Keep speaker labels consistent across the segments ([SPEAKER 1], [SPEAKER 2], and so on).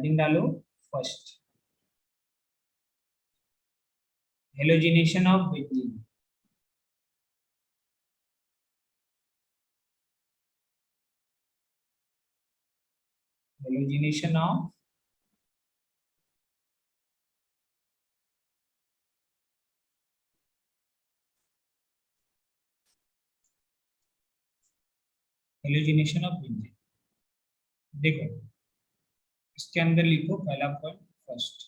[SPEAKER 1] Heading डालो first, halogenation of benzene. Halogenation of halogenation of benzene. देखो इसके अंदर लिखो पहला point first,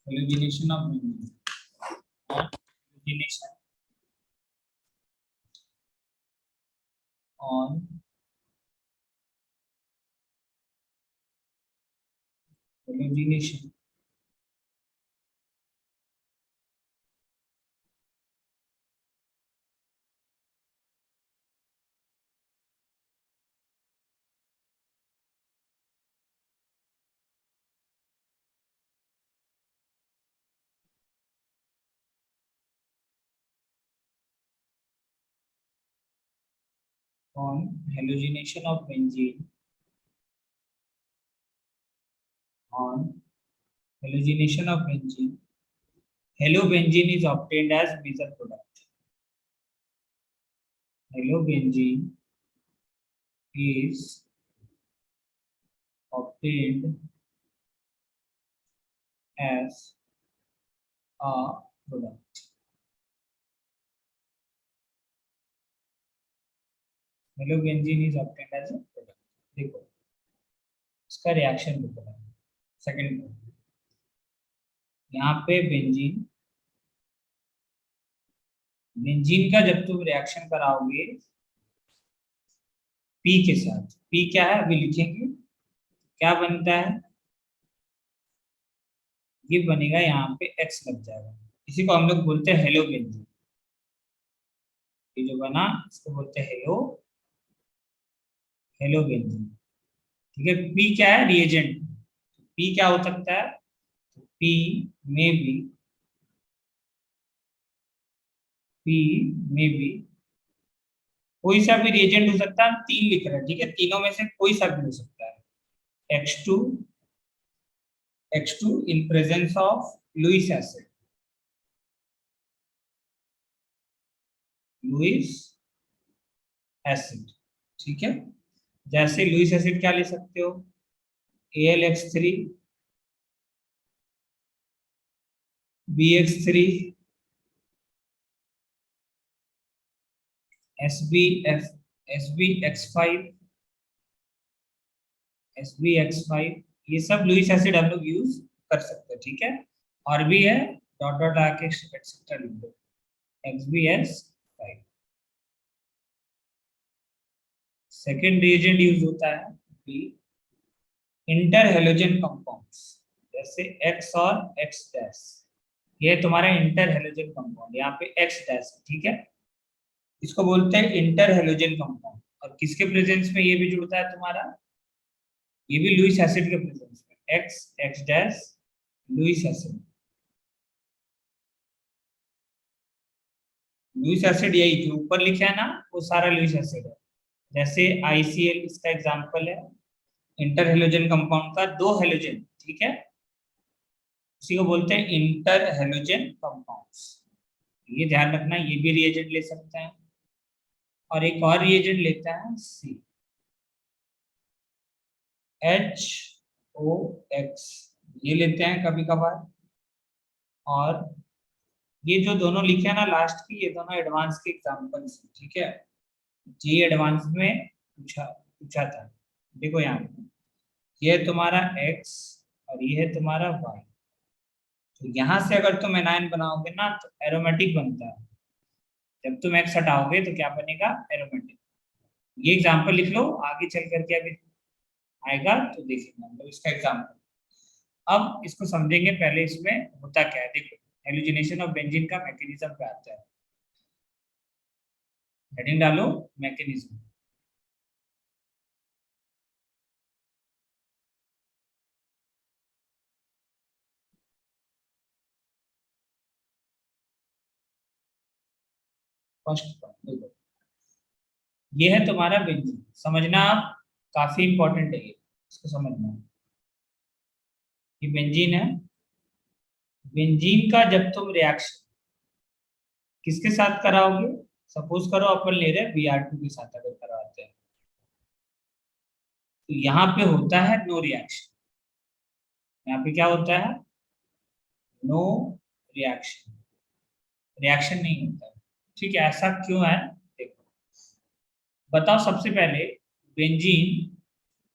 [SPEAKER 1] halogenation of benzene. Halogenation on halogenation on halogenation of benzene on halogenation of benzene, halobenzene is obtained as major product. Halobenzene is obtained as a product. Halobenzene is obtained as a product. देखो इसका reaction बताना है। Second यहाँ पे benzene, benzene का जब तुम reaction कराओगे पी के साथ, पी क्या है अभी लिखेंगे, क्या बनता है, ये बनेगा यहाँ पे एक्स लग जाएगा, इसी को हम लोग बोलते हैं हेलो बेंजीन। ये जो बना इसको बोलते हैं हेलो, हेलो बेंजीन। ठीक है, पी क्या है रिएजेंट, पी क्या हो सकता है, पी में भी, पी में भी कोई सा भी रिएजेंट हो सकता है, तीन लिख रहे हैं, ठीक है, तीनों में से कोई सा भी हो सकता है। X2 in presence of Lewis acid, Lewis acid, ठीक है। जैसे लुइस एसिड क्या ले सकते हो, AlX3 BX3 SBX5 ये सब लुइस एसिड हम लोग यूज कर सकते हैं, ठीक है। और भी है डॉट डॉट आके एक्सेट्रा लिख दो XBS5। सेकेंड रिएजेंट यूज होता है बी, इंटर हेलोजन कंपाउंड्स, जैसे X और X डैश, ये तुम्हारा इंटर हेलोजन कंपाउंड, यहाँ पे X डैश, ठीक है, इसको बोलते हैं इंटर हेलोजन कंपाउंड। और किसके प्रेजेंस में ये भी जुड़ता है तुम्हारा, ये भी लुइस एसिड के प्रेजेंस में, X dash Lewis acid. Lewis acid यही जो ऊपर लिखा है ना वो सारा लुइस एसिड है। जैसे ICL इसका एग्जांपल है, इंटर हेलोजन कंपाउंड का दो हेलोजन, ठीक है, इसी को बोलते हैं इंटर हेलोजन कंपाउंड्स। ये ध्यान रखना, ये भी रिएजेंट ले सकते हैं। और एक और रिएजेंट लेता है C, HOX, ये लेते हैं कभी कभार। और ये जो दोनों लिखे हैं ना लास्ट की, ये दोनों एडवांस के एग्जांपल्स हैं, ठीक है, जी एडवांस में पूछा पूछा था। देखो यहाँ पे ये है तुम्हारा X और ये है तुम्हारा Y, तो यहाँ से अगर तुम एनायन बनाओगे ना तो एरोमेटिक बनता है, जब तुम X हटाओगे तो क्या बनेगा, एरोमेटिक। ये एग्जांपल लिख लो, आगे चल करके अभी आएगा तो देखेंगे हम लोग इसका एग्जांपल। अब इसको समझेंगे, पहले इसमें होता क्या है। देखो हेलोजिनेशन ऑफ बेंजीन का मैकेनिज्म पे आता है, हेडिंग डालो मैकेनिज्म। फर्स्ट पॉइंट देखो, ये है तुम्हारा बेंजीन, समझना आप, काफी इंपॉर्टेंट है ये। इसको समझना। ये बेंजीन है। बेंजीन का जब तुम रिएक्शन किसके साथ कराओगे, सपोज करो अपन ले रहे हैं Br2 के साथ अगर करवाते हैं, तो यहाँ पे होता है नो रिएक्शन। यहाँ पे क्या होता है, नो रिएक्शन, रिएक्शन नहीं होता है। ठीक है, ऐसा क्यों है देखो, बताओ सबसे पहले बेंजीन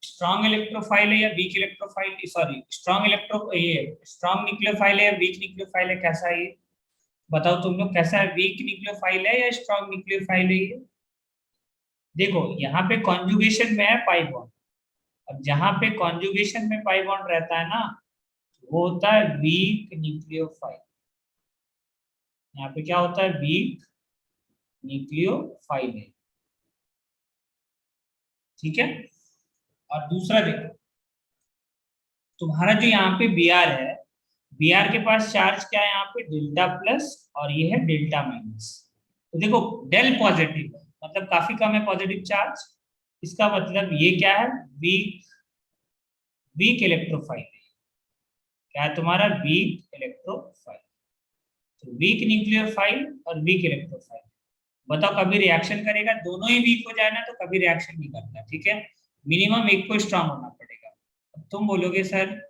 [SPEAKER 1] स्ट्रॉन्ग इलेक्ट्रोफाइल है या वीक इलेक्ट्रोफाइल, सॉरी स्ट्रॉन्ग ये स्ट्रॉन्ग न्यूक्लियोफाइल है या वीक न्यूक्लियोफाइल है, कैसा है ये बताओ तुम लोग, कैसा है, वीक न्यूक्लियोफाइल है या स्ट्रॉन्ग न्यूक्लियोफाइल है ये। देखो यहाँ पे कॉन्जुगेशन में है पाई बॉन्ड, और जहां पे कॉन्जुगेशन में पाई बॉन्ड रहता है ना, वो होता है वीक न्यूक्लियोफाइल। यहाँ पे क्या होता है, वीक न्यूक्लियोफाइल है। ठीक है, और दूसरा देखो, तुम्हारा जो यहाँ पे Br है, Br के पास चार्ज क्या है यहाँ पे, डेल्टा प्लस, और ये है डेल्टा माइनस। तो देखो डेल पॉजिटिव है, मतलब काफी कम है पॉजिटिव चार्ज। इसका मतलब ये क्या है, वीक वीक इलेक्ट्रोफाइल है। क्या है तुम्हारा, वीक इलेक्ट्रोफाइल। तो वीक न्यूक्लियोफाइल और वीक इलेक्ट्रोफाइल, बताओ कभी रिएक्शन करेगा, दोनों ही वीक हो जाए ना तो कभी रिएक्शन नहीं करता। ठीक है, मिनिमम एक को स्ट्रांग होना पड़ेगा। अब तुम बोलोगे सर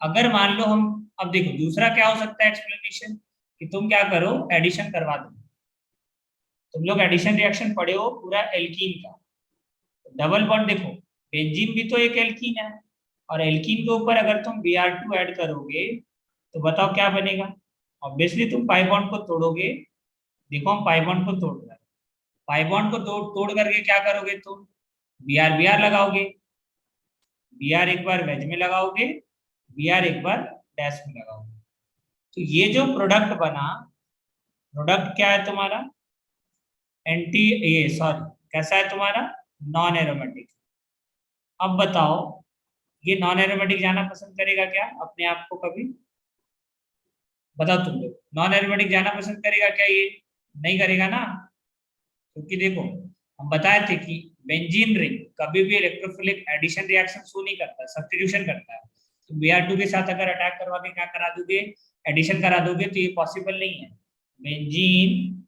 [SPEAKER 1] अगर मान लो हम, अब देखो दूसरा क्या हो सकता है एक्सप्लेनेशन, कि तुम क्या करो एडिशन करवा दो। तुम लोग एडिशन रिएक्शन पढ़े हो पूरा एल्कीन का, डबल बॉन्ड देखो, बेंजीन भी तो एक एल्कीन है, और एल्कीन के ऊपर अगर तुम Br2 ऐड करोगे तो बताओ क्या बनेगा। ऑब्वियसली तुम पाई बॉन्ड को तोड़ोगे। देखो हम पाई बॉन्ड को तोड़ रहे हैं, पाई बॉन्ड को तोड़ तोड़ करके क्या करोगे तुम, Br लगाओगे, Br एक बार वेज में लगाओगे, Br एक बार डैश में लगाओगे। तो ये जो प्रोडक्ट बना, प्रोडक्ट क्या है तुम्हारा, एंटी ये सॉरी कैसा है तुम्हारा, नॉन एरोमेटिक। अब बताओ ये नॉन एरोमेटिक जाना पसंद करेगा क्या अपने आप को कभी, बताओ तुम लोग, नॉन एरोमेटिक जाना पसंद करेगा क्या ये, नहीं करेगा ना। क्योंकि देखो हम बताए थे कि बेंजीन रिंग कभी भी इलेक्ट्रोफिलिक एडिशन रिएक्शन शो नहीं करता, सब्स्टिट्यूशन करता है। तो Br2 के साथ अगर अटैक करवा के क्या करा दोगे, एडिशन करा दोगे, तो ये पॉसिबल नहीं है। Benzene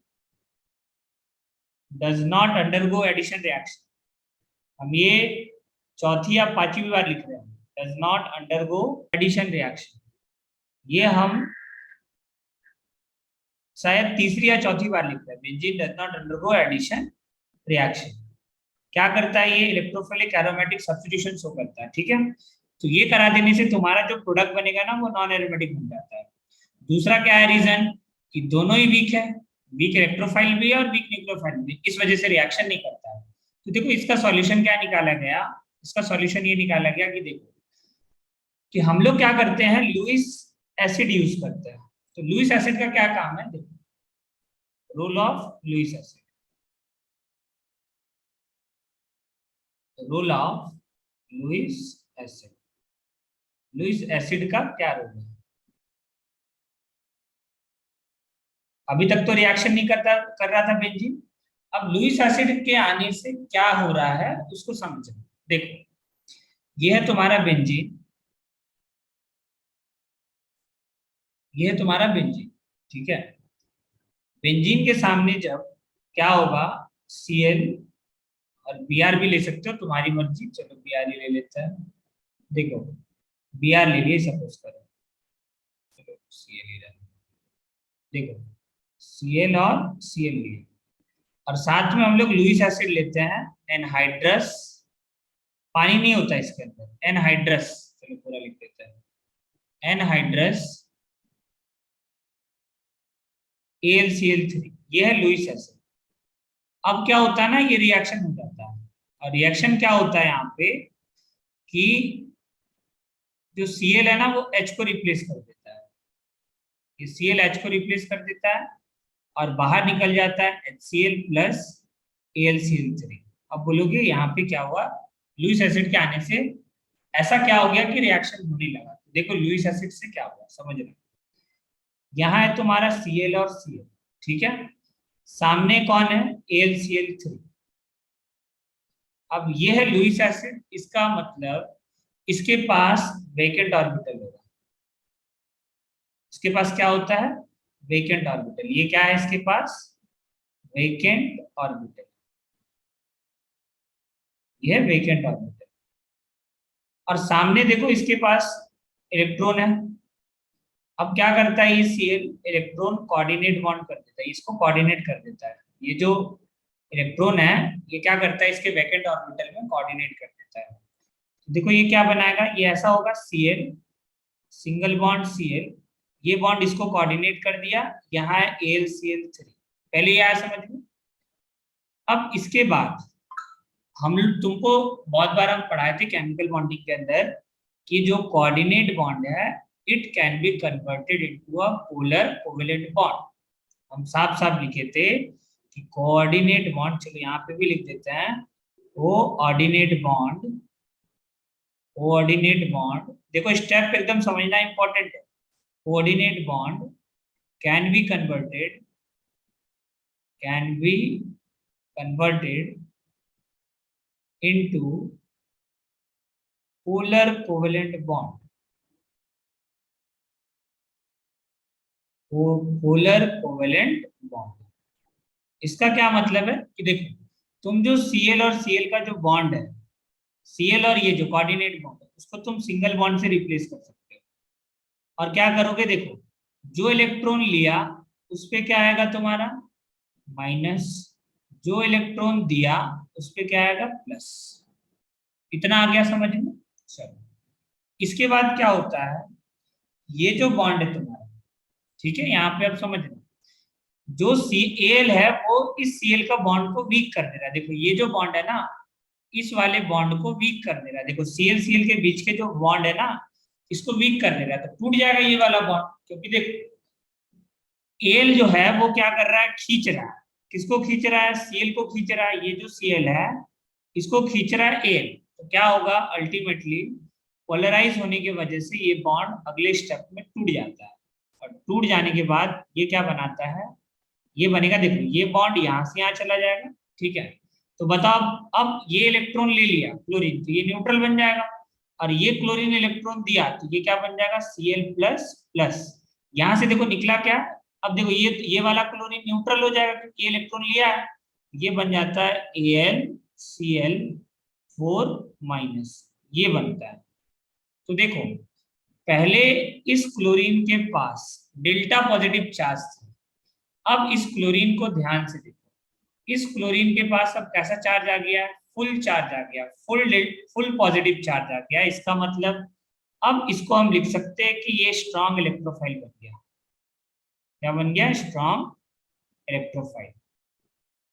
[SPEAKER 1] does not undergo addition reaction, हम ये चौथी या पांचवी बार लिख रहे हैं, does not undergo addition reaction. ये हम शायद तीसरी या चौथी बार लिख रहे हैं, benzene does not undergo addition reaction. क्या करता है ये, इलेक्ट्रोफिलिक एरोमेटिक सब्स्टिट्यूशन शो करता है। ठीक है, तो ये करा देने से तुम्हारा जो प्रोडक्ट बनेगा ना वो नॉन एरोमेटिक बन जाता है। दूसरा क्या है रीजन, कि दोनों ही वीक है, वीक इलेक्ट्रोफाइल भी है और वीक न्यूक्लियोफाइल भी, इस वजह से रिएक्शन नहीं करता है। तो देखो इसका सॉल्यूशन क्या निकाला गया, इसका सॉल्यूशन ये निकाला गया कि देखो कि हम लोग क्या करते हैं, लुईस एसिड यूज करते हैं। तो लुईस एसिड का क्या काम है, देखो role of Lewis acid, role of Lewis acid, Lewis acid का क्या रोल है। अभी तक तो रिएक्शन नहीं कर रहा था बेंजीन, अब लुईस एसिड के आने से क्या हो रहा है उसको समझो। देखो ये है तुम्हारा बेंजीन, ये है तुम्हारा बेंजीन। ठीक है, बेंजीन के सामने जब क्या होगा, Cl, और Br भी ले सकते हो तुम्हारी मर्जी, चलो Br ही ले लेते हैं। देखो Br ले लिए सपोज करो, चलो Cl ले रहे हैं। देखो Cl और Cl लिए, और साथ में हम लोग लुईस एसिड लेते हैं, एनहाइड्रस, पानी नहीं होता इसके अंदर, एनहाइड्रस, चलो पूरा लिख देते हैं, एनहाइड्रस AlCl3, ये है लुईस एसिड। अब क्या होता है ना, ये रिएक्शन हो जाता है, और रिएक्शन क्या होता है यहाँ पे कि जो Cl है ना वो H को रिप्लेस कर देता है, ये Cl H को रिप्लेस कर देता है, और बाहर निकल जाता है HCl प्लस AlCl3। अब बोलोगे यहाँ पे क्या हुआ, लुईस एसिड के आने से ऐसा क्या हो गया कि रिएक्शन होने लगा। देखो लुईस एसिड से क्या हुआ समझ रहे, यहाँ है तुम्हारा Cl और Cl, ठीक है, सामने कौन है, AlCl3। अब ये है लुईस एसिड, इसका मतलब इसके पास वेकेंट ऑर्बिटल होगा। इसके पास क्या होता है? Vacant orbital. ये क्या है इसके पास? Vacant orbital. ये वेकेंट ऑर्बिटल। और सामने देखो इसके पास इलेक्ट्रॉन है। अब क्या करता है ये सीएल? इलेक्ट्रॉन कोऑर्डिनेट बॉन्ड कर देता है, इसको कोऑर्डिनेट कर देता है। ये जो इलेक्ट्रॉन है ये क्या करता है? इसके वैकेंट ऑर्बिटल में कोऑर्डिनेट कर देता है। देखो ये क्या बनाएगा? ये ऐसा होगा सीएल, सिंगल बॉन्ड सीएल, ये बॉन्ड इसको कोऑर्डिनेट कर दिया, यहाँ है AlCl3। पहले ये आया समझ में। अब इसके बाद हम तुमको बहुत बार हम पढ़ाए थे केमिकल बॉन्डिंग के अंदर कि जो कोऑर्डिनेट बॉन्ड है it can be converted into a polar covalent bond. हम साफ साफ लिखे थे कि कोऑर्डिनेट बॉन्ड, चलो यहाँ पे भी लिख देते हैं, कोऑर्डिनेट बॉन्ड, कोऑर्डिनेट बॉन्ड। देखो स्टेप एकदम समझना इंपॉर्टेंट है। Coordinate bond can be converted, can be converted into polar covalent bond। Polar covalent bond, इसका क्या मतलब है कि देखो तुम जो Cl और Cl का जो बॉन्ड है, Cl और ये जो कोऑर्डिनेट बॉन्ड है उसको तुम सिंगल बॉन्ड से रिप्लेस कर सकते हो। और क्या करोगे? देखो जो इलेक्ट्रॉन लिया उस पे क्या आएगा तुम्हारा? माइनस। जो इलेक्ट्रॉन दिया उस पे क्या आएगा? प्लस। इतना आ गया समझ में? चलो इसके बाद क्या होता है? ये जो बॉन्ड है तुम्हारा, ठीक है, यहाँ पे अब समझना, जो Cl है वो इस Cl का बॉन्ड को वीक कर दे रहा है। देखो ये जो बॉन्ड है ना, इस वाले बॉन्ड को वीक कर दे रहा है। देखो Cl Cl के बीच के जो बॉन्ड है ना, इसको वीक कर दे रहा है, तो टूट जाएगा ये वाला बॉन्ड। क्योंकि देखो Al जो है वो क्या कर रहा है? खींच रहा है। किसको खींच रहा है? Cl को खींच रहा है। ये जो Cl है इसको खींच रहा है Al। तो क्या होगा? अल्टीमेटली पोलराइज होने की वजह से ये बॉन्ड अगले स्टेप में टूट जाता है। और टूट जाने के बाद ये क्या बनाता है? ये बनेगा, देखो ये बॉन्ड यहाँ से यहाँ चला जाएगा, ठीक है। तो बताओ अब ये इलेक्ट्रॉन ले लिया क्लोरीन, तो ये न्यूट्रल बन जाएगा। और ये क्लोरीन इलेक्ट्रॉन दिया तो ये क्या बन जाएगा? Cl plus plus. यहाँ से देखो निकला क्या? अब देखो ये वाला क्लोरीन न्यूट्रल हो जाएगा क्योंकि ये इलेक्ट्रॉन लिया है। ये बन जाता है AlCl4 माइनस, ये बनता है। तो देखो पहले इस क्लोरीन के पास डेल्टा पॉजिटिव चार्ज था। अब इस क्लोरीन को ध्यान से देखो, इस क्लोरीन के पास अब कैसा चार्ज आ गया? फुल चार्ज आ गया, फुल पॉजिटिव चार्ज आ गया। इसका मतलब अब इसको हम लिख सकते हैं कि ये स्ट्रॉन्ग इलेक्ट्रोफाइल बन गया। क्या बन गया? Strong electrophile.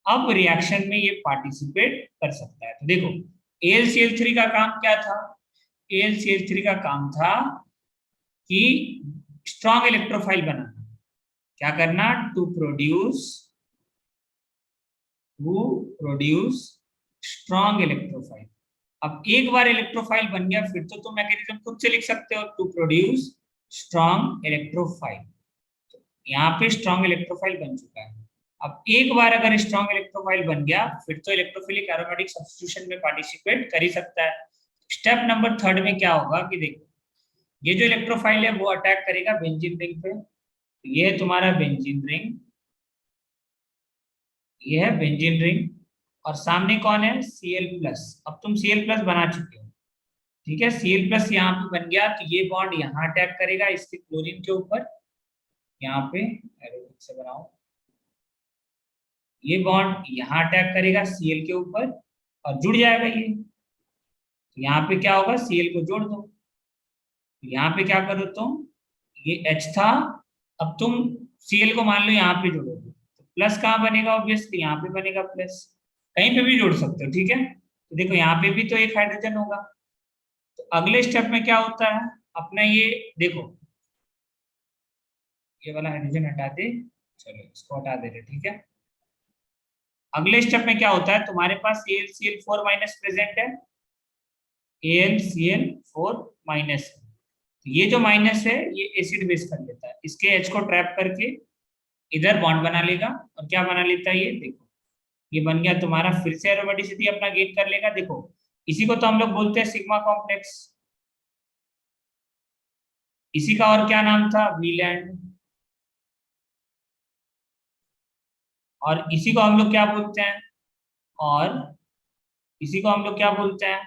[SPEAKER 1] अब रिएक्शन में ये पार्टिसिपेट कर सकता है। तो देखो AlCl3 का काम क्या था? AlCl3 का काम था कि स्ट्रॉन्ग इलेक्ट्रोफाइल बनाना। क्या करना? To produce strong electrophile. अब एक बार इलेक्ट्रोफाइल बन गया फिर तो तुम मैकेनिज्म खुद से लिख सकते हो, टू प्रोड्यूस स्ट्रॉन्ग इलेक्ट्रोफाइल। यहाँ पे स्ट्रॉन्ग इलेक्ट्रोफाइल बन चुका है। अब एक बार अगर स्ट्रॉन्ग इलेक्ट्रोफाइल बन गया फिर तो इलेक्ट्रोफिलिक एरोमेटिक सब्स्टिट्यूशन में पार्टिसिपेट कर ही सकता है। स्टेप नंबर 3 में क्या होगा कि देखो ये जो इलेक्ट्रोफाइल है वो अटैक करेगा बेंजीन रिंग पे। तो ये है तुम्हारा बेंजीन रिंग, ये है बेंजीन रिंग, और सामने कौन है? Cl plus. अब तुम Cl प्लस बना चुके हो, ठीक है। Cl प्लस यहाँ पे बन गया तो ये बॉन्ड यहाँ अटैक करेगा इसके क्लोरीन के ऊपर। यहाँ पे एरो से बनाओ, ये बॉन्ड यहाँ अटैक करेगा Cl के ऊपर और जुड़ जाएगा ये। तो यहाँ पे क्या होगा? Cl को जोड़ दो। तो यहाँ पे क्या करो तुम, ये H था, अब तुम Cl को मान लो यहाँ पे जोड़ोगे तो प्लस कहाँ बनेगा? ऑब्वियसली यहाँ पे बनेगा प्लस। कहीं पे भी जोड़ सकते हो, ठीक है। तो देखो यहाँ पे भी तो एक हाइड्रोजन होगा। तो अगले स्टेप में क्या होता है अपना, ये देखो ये वाला हाइड्रोजन हटा दे, चलो इसको हटा दे रहे, ठीक है। अगले स्टेप में क्या होता है? तुम्हारे पास AlCl4 माइनस प्रेजेंट है, AlCl4 माइनस। ये जो माइनस है ये एसिड बेस कर लेता है, इसके H को ट्रैप करके इधर बॉन्ड बना लेगा। और क्या बना लेता है? ये देखो ये बन गया तुम्हारा, फिर से एरोमेटिसिटी अपना गेन कर लेगा। देखो इसी को तो हम लोग बोलते हैं सिग्मा कॉम्प्लेक्स। इसी का और क्या नाम था, वीलैंड। और इसी को हम लोग क्या बोलते हैं, और इसी को हम लोग क्या बोलते हैं,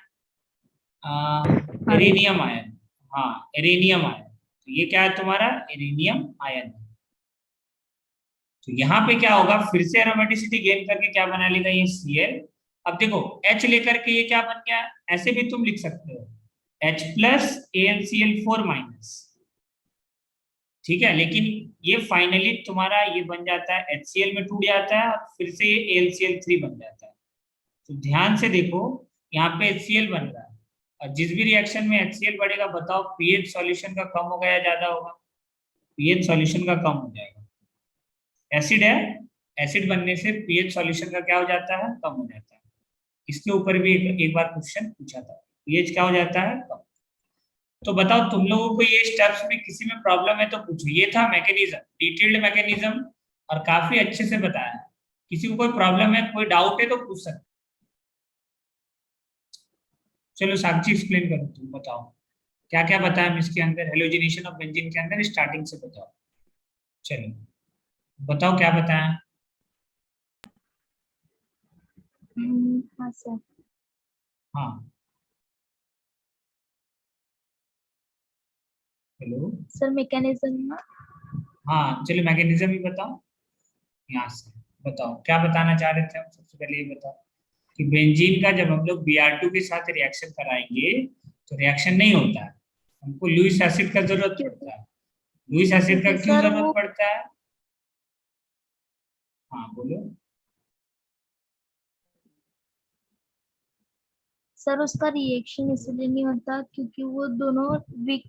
[SPEAKER 2] आयन।
[SPEAKER 1] Arenium ion. हाँ, एरेनियम आयन। तो ये क्या है तुम्हारा, एरेनियम आयन। तो यहाँ पे क्या होगा, फिर से एरोमेटिसिटी गेन करके क्या बना लेगा ये Cl। अब देखो H लेकर के ये क्या बन गया, ऐसे भी तुम लिख सकते हो H प्लस AlCl4 माइनस, ठीक है। लेकिन ये फाइनली तुम्हारा ये बन जाता है HCl में टूट जाता है और फिर से ये AlCl3 बन जाता है। तो ध्यान से देखो, यहाँ पे HCl बन रहा है, और जिस भी रिएक्शन में HCl बढ़ेगा बताओ पीएच सॉल्यूशन का कम होगा या ज्यादा होगा, पीएच सॉल्यूशन का कम हो जाएगा। एसिड है, एसिड बनने से पीएच सॉल्यूशन का क्या हो जाता है, कम हो जाता है। इसके ऊपर भी एक बार क्वेश्चन पूछा था, पीएच क्या हो जाता है, कम। तो बताओ तुम लोगों को ये स्टेप्स में किसी में प्रॉब्लम है तो पूछो। ये था मैकेनिज्म, डिटेल्ड मैकेनिज्म, और काफी अच्छे से बताया है। किसी को कोई प्रॉब्लम है, कोई डाउट है तो पूछ सकते। चलो साक्षी एक्सप्लेन करो, तुम बताओ क्या क्या बताया हम इसके अंदर, हेलोजिनेशन ऑफ बेंजीन के अंदर स्टार्टिंग से बताओ। चलो बताओ क्या बताया।
[SPEAKER 2] हाँ सर।
[SPEAKER 1] हाँ, हेलो।
[SPEAKER 2] Sir mechanism.
[SPEAKER 1] हाँ चलो मैकेनिज्म ही बताओ, यहाँ से बताओ क्या बताना चाह रहे थे हम। सबसे पहले ये बताओ कि बेंजीन का जब हम लोग Br2 के साथ रिएक्शन कराएंगे तो रिएक्शन नहीं होता है, हमको लुइस एसिड का जरूरत
[SPEAKER 2] क्योंकि
[SPEAKER 1] पड़ता है। लुइस एसिड का
[SPEAKER 2] क्योंकि
[SPEAKER 1] क्यों
[SPEAKER 2] सर
[SPEAKER 1] जरूरत
[SPEAKER 2] वो
[SPEAKER 1] पड़ता है, हाँ बोलो।
[SPEAKER 2] सर उसका रिएक्शन इसलिए नहीं होता क्योंकि वो दोनों वीक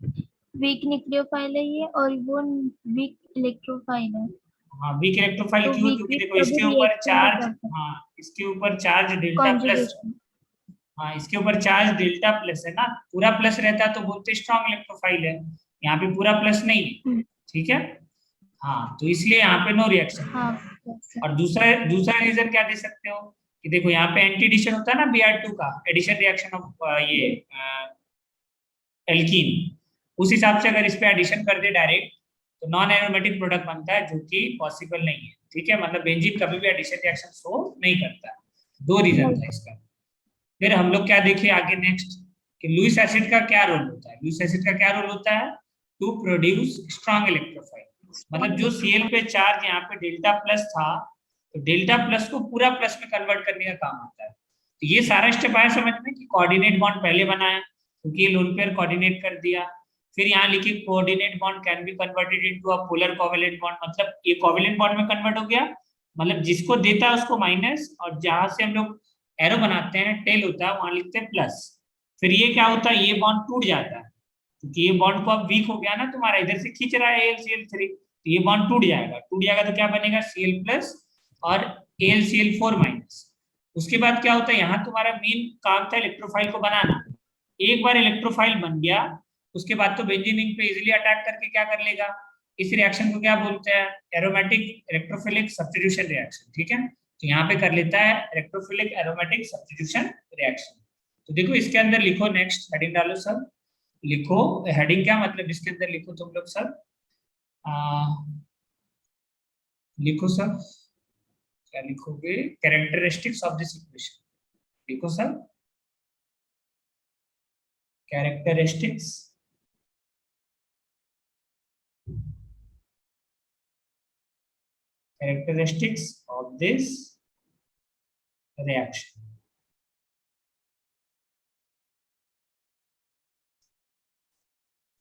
[SPEAKER 2] वीक न्यूक्लियोफाइल है ये, और वो वीक इलेक्ट्रोफाइल है।
[SPEAKER 1] हाँ वीक इलेक्ट्रोफाइल
[SPEAKER 2] तो
[SPEAKER 1] क्यों,
[SPEAKER 2] वीक
[SPEAKER 1] क्योंकि
[SPEAKER 2] वीक
[SPEAKER 1] देखो
[SPEAKER 2] कभी
[SPEAKER 1] इसके ऊपर
[SPEAKER 2] रिएक्शन नहीं
[SPEAKER 1] चार्ज,
[SPEAKER 2] करता।
[SPEAKER 1] हाँ इसके ऊपर चार्ज डेल्टा प्लस,
[SPEAKER 2] कॉन्जुगेशन।
[SPEAKER 1] हाँ इसके ऊपर चार्ज डेल्टा प्लस है ना। पूरा प्लस रहता तो बोलते स्ट्रॉन्ग इलेक्ट्रोफाइल है, यहाँ पे पूरा प्लस नहीं है, ठीक है। हाँ तो इसलिए यहाँ पे नो रिएक्शन
[SPEAKER 2] हाँ
[SPEAKER 1] होगा।
[SPEAKER 2] सर।
[SPEAKER 1] और दूसरा दूसरा रीजन क्या दे सकते हो कि देखो यहाँ पे एंटी एडिशन होता है ना Br2 का, एडिशन रिएक्शन ऑफ ये एल्कीन। उस हिसाब से अगर इस पे एडिशन कर दे डायरेक्ट तो नॉन एरोमेटिक प्रोडक्ट बनता है, जो कि पॉसिबल नहीं है, ठीक है। मतलब बेंजीन कभी भी एडिशन रिएक्शन शो नहीं करता। दो रीजन था इसका। फिर हम लोग क्या देखे आगे नेक्स्ट, कि लुइस एसिड का क्या रोल होता है। लुइस एसिड का क्या रोल होता है, टू प्रोड्यूस स्ट्रॉन्ग इलेक्ट्रोफाइल। मतलब जो सीएल पे चार्ज यहाँ पे डेल्टा प्लस था, तो डेल्टा प्लस को पूरा प्लस में कन्वर्ट करने का काम आता है। तो ये सारा स्टेप आया समझ में कि कोऑर्डिनेट बॉन्ड पहले बनाया क्योंकि ये लोन पेयर कोऑर्डिनेट कर दिया। फिर यहाँ लिखी coordinate bond can be converted into a polar covalent bond, मतलब ये कोवेलेंट बॉन्ड में कन्वर्ट हो गया। मतलब जिसको देता है उसको माइनस, और जहां से हम लोग एरो बनाते हैं टेल होता है वहां लिखते हैं प्लस। फिर ये क्या होता है, ये बॉन्ड टूट जाता है क्योंकि ये बॉन्ड को अब वीक हो गया ना तुम्हारा, इधर से खींच रहा है AlCl3, तो ये बॉन्ड टूट जाएगा। टूट जाएगा तो क्या बनेगा, Cl प्लस और AlCl4 माइनस। उसके बाद क्या होता है, यहाँ तुम्हारा मेन काम था इलेक्ट्रोफाइल को बनाना। एक बार इलेक्ट्रोफाइल बन गया उसके बाद तो बेंजीन रिंग पे इजिली अटैक करके क्या कर लेगा, इस रिएक्शन को क्या बोलते हैं, एरोमेटिक इलेक्ट्रोफिलिक सब्स्टिट्यूशन रिएक्शन, ठीक है। तो यहाँ पे कर लेता है इलेक्ट्रोफिलिक एरोमेटिक सब्स्टिट्यूशन रिएक्शन। तो देखो इसके अंदर लिखो, नेक्स्ट हेडिंग डालो सब, लिखो हेडिंग क्या मतलब इसके अंदर लिखो तुम लोग सब, आ, लिखो सब, क्या लिखोगे, कैरेक्टरिस्टिक्स ऑफ दिस इक्वेशन, लिखो सब characteristics, characteristics of this reaction.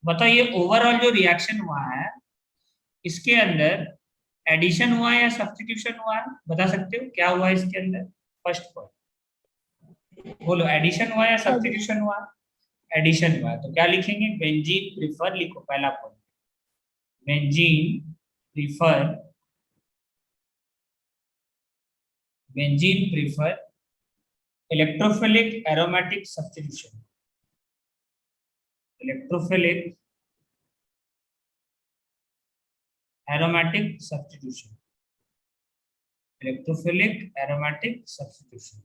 [SPEAKER 1] बताओ ये ओवरऑल जो रिएक्शन हुआ है इसके अंदर एडिशन हुआ है या सब्स्टिट्यूशन हुआ है, बता सकते हो क्या हुआ है इसके अंदर। फर्स्ट पॉइंट बोलो, एडिशन हुआ है या सब्स्टिट्यूशन हुआ है, एडिशन हुआ है। तो क्या लिखेंगे, बेंजीन प्रीफर लिखो पहला point, benzene prefer, benzene prefer electrophilic aromatic substitution, electrophilic aromatic substitution, electrophilic aromatic substitution.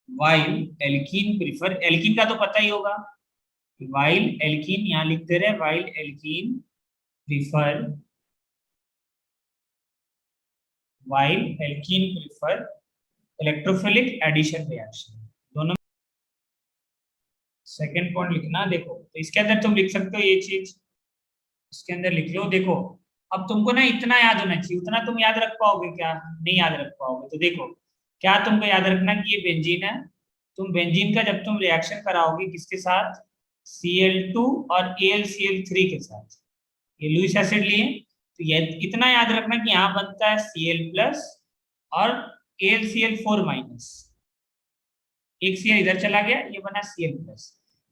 [SPEAKER 1] While alkene prefer, alkene का तो पता ही होगा, वाइल एल्कीन यहां लिख दे रहे, while alkene prefer, while alkene prefer electrophilic addition reaction, दोनों। सेकेंड पॉइंट लिखना, देखो तो इसके अंदर तुम लिख सकते हो ये चीज, इसके अंदर लिख लो। देखो अब तुमको ना इतना याद होना चाहिए, उतना तुम याद रख पाओगे क्या, नहीं याद रख पाओगे। तो देखो क्या तुमको याद रखना कि ये बेंजीन है, तुम बेंजीन का जब तुम रिएक्शन कराओगे किसके साथ, Cl2 और AlCl3 के साथ, ये लुईस एसिड लिए, तो ये इतना याद रखना कि यहाँ बनता है Cl प्लस और AlCl4 माइनस, एक Cl इधर चला गया, ये बना Cl प्लस।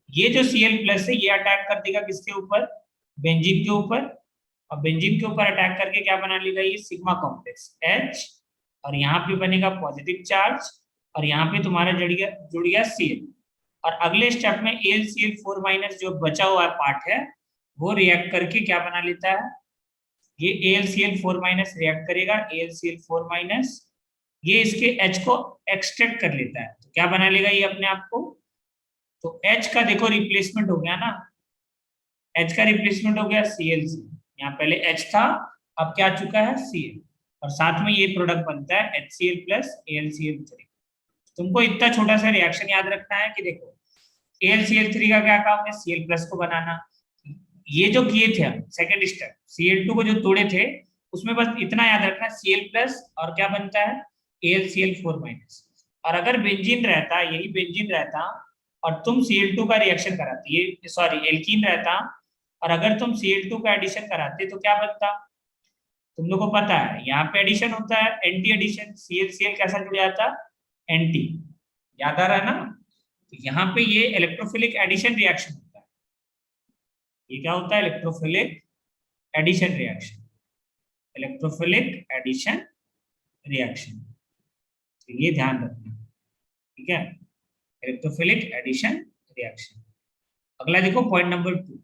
[SPEAKER 1] ये जो Cl प्लस है ये अटैक कर देगा किसके ऊपर, बेंजीन के ऊपर, और बेंजीन के ऊपर अटैक करके क्या बना लेगा, ये सिग्मा कॉम्प्लेक्स H, और यहाँ पे बनेगा पॉजिटिव चार्ज, और यहाँ पे तुम्हारा जुड़ गया Cl, और अगले स्टेप में AlCl4 माइनस जो बचा हुआ पार्ट है वो रिएक्ट करके क्या बना लेता है, ये AlCl4 माइनस रिएक्ट करेगा, AlCl4 माइनस ये इसके H को एक्सट्रैक्ट कर लेता है, तो क्या बना लेगा ये अपने आप को, तो H का देखो रिप्लेसमेंट हो गया ना, H का रिप्लेसमेंट हो गया Cl से, यहाँ पहले H था अब क्या आ चुका है Cl, और साथ में ये प्रोडक्ट बनता है HCl प्लस AlCl3। तुमको इतना छोटा सा रिएक्शन याद रखना है कि देखो AlCl3 का क्या काम है, Cl प्लस को बनाना, ये जो किए थे सेकंड स्टेप Cl2 को जो तोड़े थे उसमें बस इतना याद रखना Cl प्लस और क्या बनता है AlCl4 माइनस, और अगर बेंजीन रहता, यही बेंजीन रहता और तुम Cl2 का रिएक्शन कराते, ये सॉरी एल्कीन रहता, और अगर तुम Cl2 का एडिशन कराते तो क्या बनता, तुम लोग को पता है यहाँ पे एडिशन होता है एंटी एडिशन, Cl कैसा जुड़ जाता एंटी, याद आ रहा है ना, तो यहाँ पे ये इलेक्ट्रोफिलिक एडिशन रिएक्शन होता है, ये क्या होता है electrophilic addition reaction, electrophilic addition reaction, तो ये ध्यान रखना, ठीक है, इलेक्ट्रोफिलिक एडिशन रिएक्शन। अगला देखो पॉइंट नंबर 2,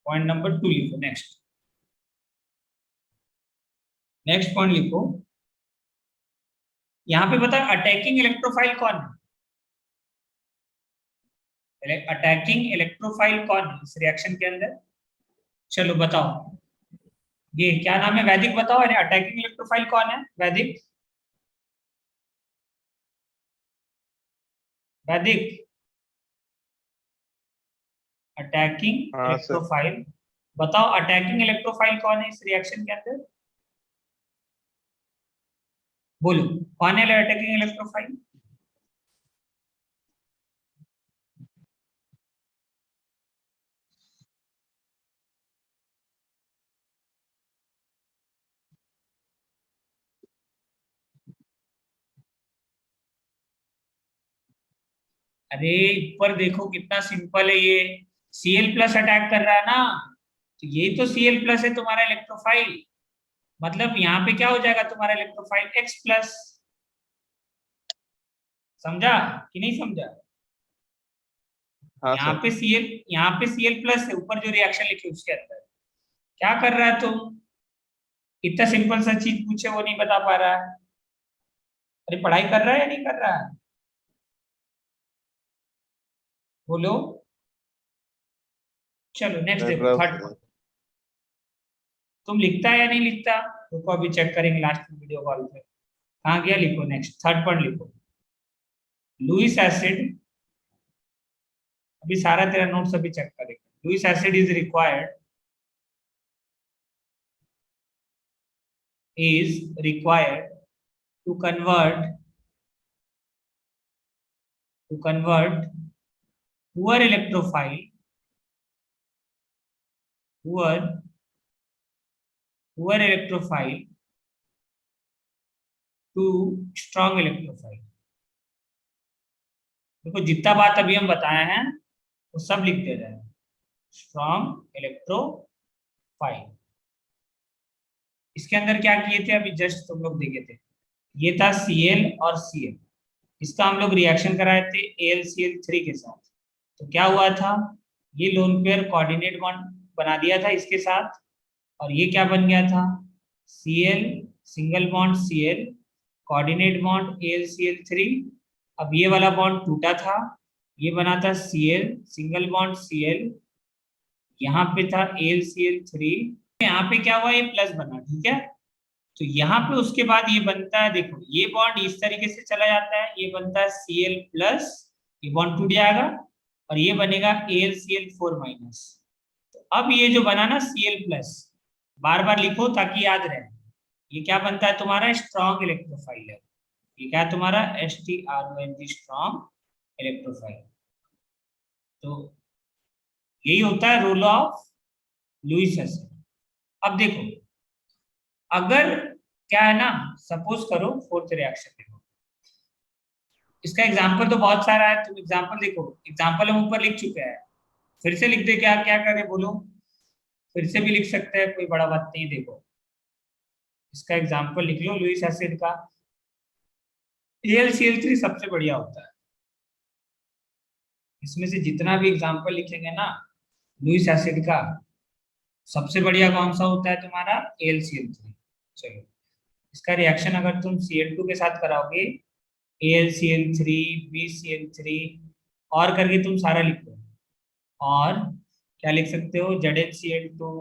[SPEAKER 1] पॉइंट नंबर 2 लिखो, नेक्स्ट पॉइंट लिखो, यहाँ पे बता अटैकिंग इलेक्ट्रोफाइल कौन है, अटैकिंग इलेक्ट्रोफाइल कौन है इस रिएक्शन के अंदर, चलो बताओ, ये क्या नाम है, वैदिक बताओ, अरे अटैकिंग इलेक्ट्रोफाइल कौन है, वैदिक, वैदिक अटैकिंग
[SPEAKER 3] हाँ सर।
[SPEAKER 1] इलेक्ट्रोफाइल, बताओ अटैकिंग इलेक्ट्रोफाइल कौन है इस रिएक्शन के अंदर, बोलो कौन है अटैकिंग इलेक्ट्रोफाइल, अरे ऊपर देखो कितना सिंपल है, ये Cl प्लस अटैक कर रहा है ना, तो ये तो Cl प्लस है तुम्हारा इलेक्ट्रोफाइल, मतलब यहाँ पे क्या हो जाएगा तुम्हारा इलेक्ट्रोफाइल X प्लस, समझा कि नहीं समझा,
[SPEAKER 3] हाँ
[SPEAKER 1] यहाँ
[SPEAKER 3] सर।
[SPEAKER 1] पे Cl प्लस है, ऊपर जो रिएक्शन लिखे उसके अंदर क्या कर रहा है तुम, इतना सिंपल सा चीज पूछे वो नहीं बता पा रहा है, अरे पढ़ाई कर रहा है या नहीं कर रहा है, बोलो, चलो नेक्स्ट
[SPEAKER 3] कर
[SPEAKER 1] देखो
[SPEAKER 3] रहा हूँ
[SPEAKER 1] थर्ड,
[SPEAKER 3] सर।
[SPEAKER 1] तुम लिखता है या नहीं लिखता, रुको अभी चेक करेंगे लास्ट वीडियो कॉल पे, कहाँ गया, लिखो नेक्स्ट थर्ड पॉइंट लिखो, लुइस एसिड, अभी सारा तेरा नोट्स अभी चेक करेंगे, Lewis acid is required, to convert poor electrophile, poor electrophile to strong electrophile। देखो जितना बात अभी हम बताए हैं वो सब लिख दे रहे हैं, स्ट्रॉन्ग इलेक्ट्रोफाइल, इसके अंदर क्या किए थे अभी जस्ट तुम लोग देखे थे, ये था Cl और Cl, इसका हम लोग रिएक्शन कराए थे AlCl3 के साथ, तो क्या हुआ था, ये लोन पेयर कोऑर्डिनेट बॉन्ड बना दिया था इसके साथ, और ये क्या बन गया था Cl single bond Cl, coordinate bond AlCl3। अब ये वाला बॉन्ड टूटा था, ये बना था Cl, सिंगल बॉन्ड Cl, यहाँ पे था AlCl3, यहाँ पे क्या हुआ, ये प्लस बना, ठीक है। तो यहाँ पे उसके बाद ये बनता है, देखो ये बॉन्ड इस तरीके से चला जाता है, ये बनता है Cl प्लस, ये बॉन्ड टूट जाएगा और ये बनेगा AlCl4 माइनस। तो अब ये जो बना ना Cl प्लस, बार बार लिखो ताकि याद रहे, ये क्या बनता है तुम्हारा, स्ट्रॉन्ग इलेक्ट्रोफाइल है। ये क्या है तुम्हारा, STRONG, स्ट्रॉन्ग इलेक्ट्रोफाइल। तो यही होता है रोल ऑफ लुईस एसिड। अब देखो, अगर क्या है ना, सपोज करो फोर्थ रिएक्शन देखो, इसका एग्जांपल तो बहुत सारा है, तुम एग्जांपल देखो, एग्जांपल हम ऊपर लिख चुके हैं, फिर से लिख दे, क्या क्या करें बोलो, फिर से भी लिख सकते हैं, कोई बड़ा बात नहीं। देखो इसका एग्जांपल लिख लो लुईस एसिड का, AlCl3 सबसे बढ़िया होता है, इसमें से जितना भी एग्जांपल लिखेंगे ना लुईस एसिड का, सबसे बढ़िया कौन सा होता है तुम्हारा, AlCl3। चलो इसका रिएक्शन अगर तुम Cl2 के साथ कराओगे, AlCl3, BCl3 और करके तुम सारा लिखो, और क्या लिख सकते हो, ZnCl2,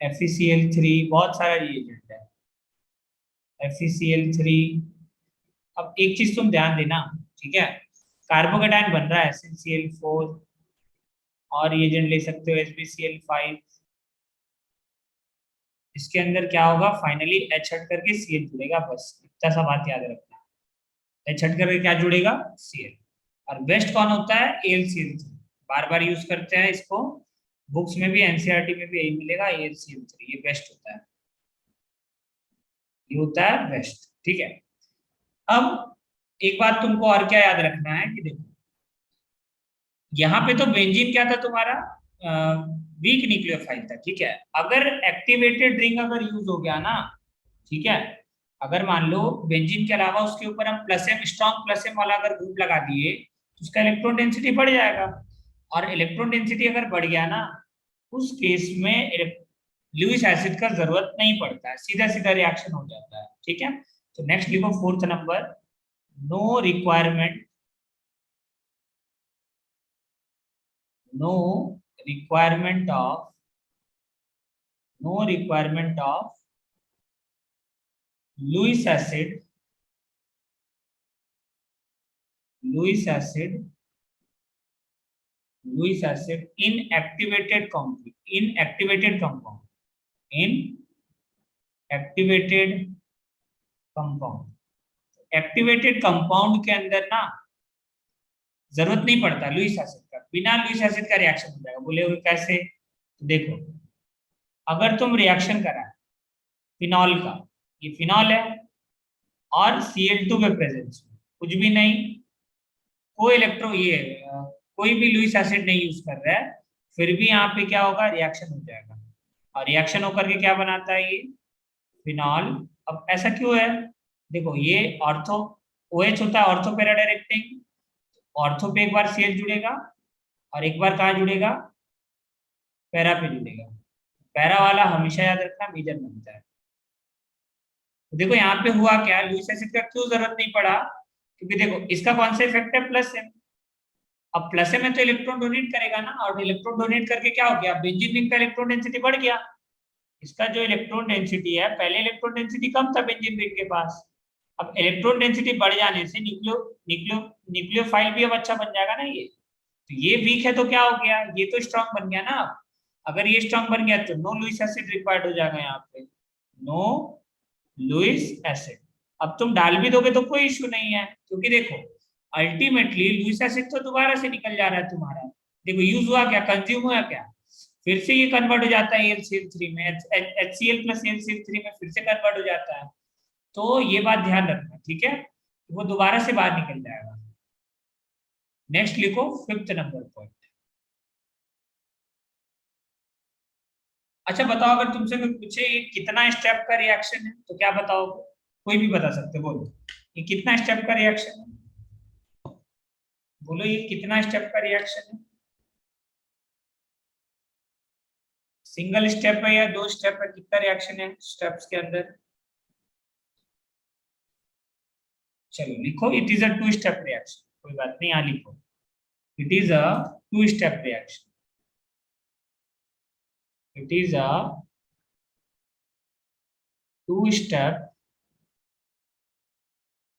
[SPEAKER 1] FeCl3, बहुत सारा रिएजेंट है, FeCl3। अब एक चीज तुम ध्यान देना, ठीक है, कार्बोकेटायन बन रहा है SnCl4, और रिएजेंट ले सकते हो HbCl5, इसके अंदर क्या होगा, फाइनली H हट करके Cl जुड़ेगा, बस इतना सा बात याद रखना, H हट करके क्या जुड़ेगा, Cl। और बेस्ट कौन होता है, AlCl3, बार बार यूज करते हैं इसको, बुक्स में भी एनसीईआरटी में भी यही मिलेगा, AlCl3 ये बेस्ट होता है, ये होता है बेस्ट, ठीक है। अब एक बात तुमको और क्या याद रखना है कि देखो, यहाँ पे तो बेंजीन क्या था तुम्हारा, वीक न्यूक्लियोफाइल था, ठीक है। अगर एक्टिवेटेड रिंग अगर यूज हो गया ना, ठीक है, अगर मान लो बेंजीन के अलावा उसके ऊपर हम plus M, strong plus M वाला अगर ग्रुप लगा दिए, तो उसका इलेक्ट्रॉन डेंसिटी बढ़ जाएगा, और इलेक्ट्रॉन डेंसिटी अगर बढ़ गया ना, उस केस में लुईस एसिड का जरूरत नहीं पड़ता है, सीधा सीधा रिएक्शन हो जाता है, ठीक है। तो नेक्स्ट लिखो fourth number, no requirement, no requirement of, no requirement of Lewis acid, Lewis acid, Lewis acid in activated compound, in activated compound, in activated compound, activated compound के अंदर ना जरूरत नहीं पड़ता लुईस एसिड का, बिना लुईस एसिड का reaction हो जाएगा। बोले हुए कैसे, तो देखो अगर तुम रिएक्शन करा फिनॉल का, ये फिनॉल है, और Cl2 के प्रेजेंस में कुछ भी नहीं, कोई इलेक्ट्रो ये कोई भी लुईस एसिड नहीं यूज कर रहा है, फिर भी यहाँ पे क्या होगा, रिएक्शन हो जाएगा, और रिएक्शन होकर के क्या बनाता है, ये फिनॉल। अब ऐसा क्यों है, देखो ये ऑर्थो OH होता है, ऑर्थो पैरा डायरेक्टिंग, ऑर्थो पे एक बार Cl जुड़ेगा, और एक बार कहाँ जुड़ेगा, पैरा पे जुड़ेगा, पैरा वाला हमेशा याद रखना मेजर बनता है। तो देखो यहाँ पे हुआ क्या, लुईस एसिड का क्यों जरूरत नहीं पड़ा, क्योंकि देखो इसका कौन सा इफेक्ट है, प्लस एम, अब प्लस एम में तो इलेक्ट्रॉन डोनेट करेगा ना, और इलेक्ट्रॉन डोनेट करके क्या हो गया, बेंजीन रिंग का इलेक्ट्रॉन डेंसिटी बढ़ गया, इसका जो इलेक्ट्रॉन डेंसिटी है, पहले इलेक्ट्रॉन डेंसिटी कम था बेंजीन रिंग के पास, अब इलेक्ट्रॉन डेंसिटी बढ़ जाने से न्यूक्लियो न्यूक्लियो न्यूक्लियोफाइल भी अब अच्छा बन जाएगा ना, ये तो ये वीक है तो क्या हो गया, ये तो स्ट्रांग बन गया ना। अगर ये स्ट्रांग बन गया तो नो लुईस एसिड रिक्वायर्ड हो जाएगा यहाँ पे, नो लुईस एसिड। अब तुम डाल भी दोगे तो कोई इश्यू नहीं है, क्योंकि देखो अल्टीमेटली लुईस एसिड तो दोबारा से निकल जा रहा है तुम्हारा, देखो यूज हुआ क्या, कंज्यूम हुआ क्या, फिर से ये कन्वर्ट हो जाता है AlCl3 में, HCl प्लस AlCl3 में फिर से कन्वर्ट हो जाता है, तो ये बात ध्यान रखना, ठीक है, वो दोबारा से बाहर निकल जाएगा। नेक्स्ट लिखो फिफ्थ नंबर पॉइंट। अच्छा बताओ, अगर तुमसे कोई पूछे ये कितना स्टेप का रिएक्शन है, तो क्या बताओगे, कोई भी बता सकते, बोलो ये कितना स्टेप का रिएक्शन है, बोलो ये कितना स्टेप का रिएक्शन है, सिंगल स्टेप है या दो स्टेप है, कितना रिएक्शन है स्टेप्स के अंदर, चलो लिखो, it is a two step reaction, कोई बात नहीं, यहाँ लिखो it is a two step reaction, it is a two step,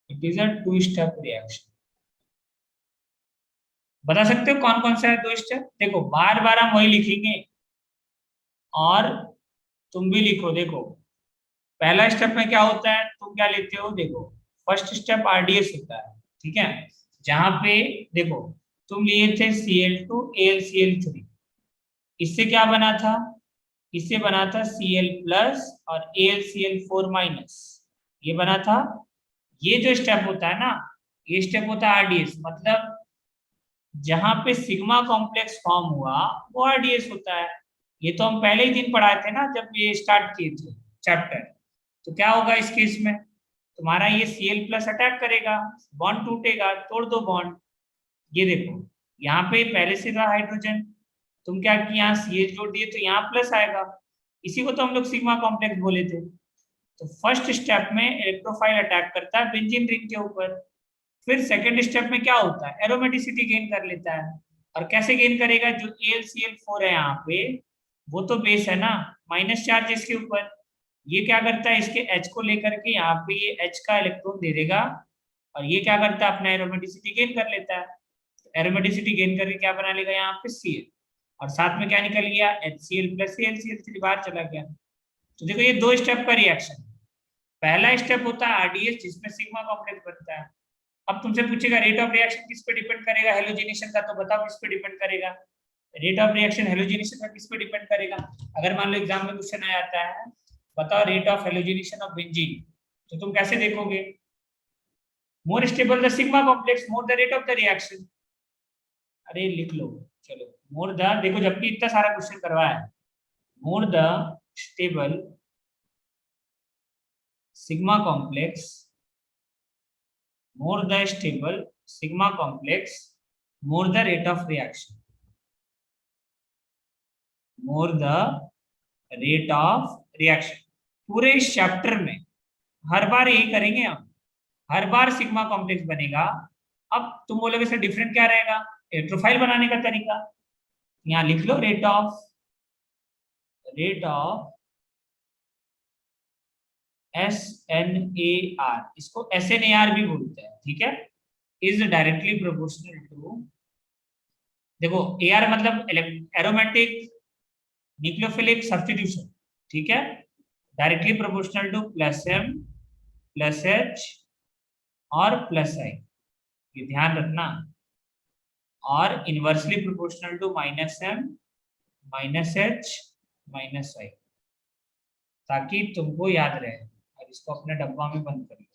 [SPEAKER 1] it is a two step reaction. बता सकते हो कौन कौन सा है दो स्टेप? देखो बार बार हम वही लिखेंगे, और तुम भी लिखो। देखो पहला स्टेप में क्या होता है, तुम क्या लेते हो, देखो फर्स्ट स्टेप आरडीएस होता है, ठीक है, जहां पे देखो तुम लिए थे Cl2 AlCl3, इससे क्या बना था, इससे बना था Cl प्लस और AlCl4 माइनस, ये बना था। ये जो स्टेप होता है ना, ये स्टेप होता है आरडीएस, मतलब जहां पे सिग्मा कॉम्प्लेक्स फॉर्म हुआ वो आरडीएस होता है। ये तो हम पहले ही दिन पढ़ाए थे ना जब ये स्टार्ट किए थे चैप्टर। तो क्या होगा इस केस में, तुम्हारा ये Cl प्लस अटैक करेगा, बॉन्ड टूटेगा, तोड़ दो बॉन्ड। ये देखो यहाँ पे पहले से था हाइड्रोजन, तुम क्या किया, यहाँ CH जोड़ दिए तो यहाँ प्लस आएगा, इसी को तो हम लोग सिग्मा कॉम्प्लेक्स बोले थे। तो फर्स्ट स्टेप में इलेक्ट्रोफाइल अटैक करता है बेंजीन रिंग के ऊपर, फिर सेकंड स्टेप में क्या होता है, एरोमेटिसिटी गेन कर लेता है। और कैसे गेन करेगा, जो AlCl4 है यहाँ पे, वो तो बेस है ना, माइनस चार्ज इसके ऊपर, ये क्या करता है, इसके H को लेकर के यहाँ पे ये H का इलेक्ट्रॉन दे देगा, और ये क्या करता है, अपना एरोमेटिसिटी गेन कर लेता है। एरोमेटिसिटी गेन करके क्या बना लेगा यहाँ पे Cl, और साथ में क्या निकल गया, HCl प्लस AlCl3 बाहर चला गया। तो देखो ये दो स्टेप का रिएक्शन, पहला स्टेप होता है आरडीएस जिसमें सिग्मा कॉम्प्लेक्स बनता है। अब तुमसे पूछेगा रेट ऑफ रिएक्शन किस पे डिपेंड करेगा, हेलोजिनेशन का, तो बताओ किस पे डिपेंड करेगा, रेट ऑफ रिएक्शन हेलोजिनेशन का किस पे डिपेंड करेगा। अगर मान लो एग्जाम में क्वेश्चन आ जाता है, बताओ rate of halogenation of benzene, तो तुम कैसे देखोगे, more stable the sigma complex more the rate of the reaction. अरे लिख लो, चलो मोर द, देखो जबकि इतना सारा क्वेश्चन करवाया है, more the stable sigma complex, more the stable sigma complex, more the rate of reaction, more the rate of reaction। पूरे इस चैप्टर में हर बार यही करेंगे हम, हर बार सिग्मा कॉम्प्लेक्स बनेगा। अब तुम बोलोगे सर डिफरेंट क्या रहेगा, इलेक्ट्रोफाइल बनाने का तरीका, यहाँ लिख लो रेट ऑफ SNAR, इसको SNAR भी बोलते हैं, ठीक है, इज डायरेक्टली प्रोपोर्शनल टू, देखो AR मतलब एरोमेटिक न्यूक्लियोफिलिक सब्स्टिट्यूशन, ठीक है, directly proportional to plus M plus H और प्लस I, ये ध्यान रखना, और inversely proportional to minus M minus H minus I, ताकि तुमको याद रहे। और इसको अपने डब्बा में बंद कर लो।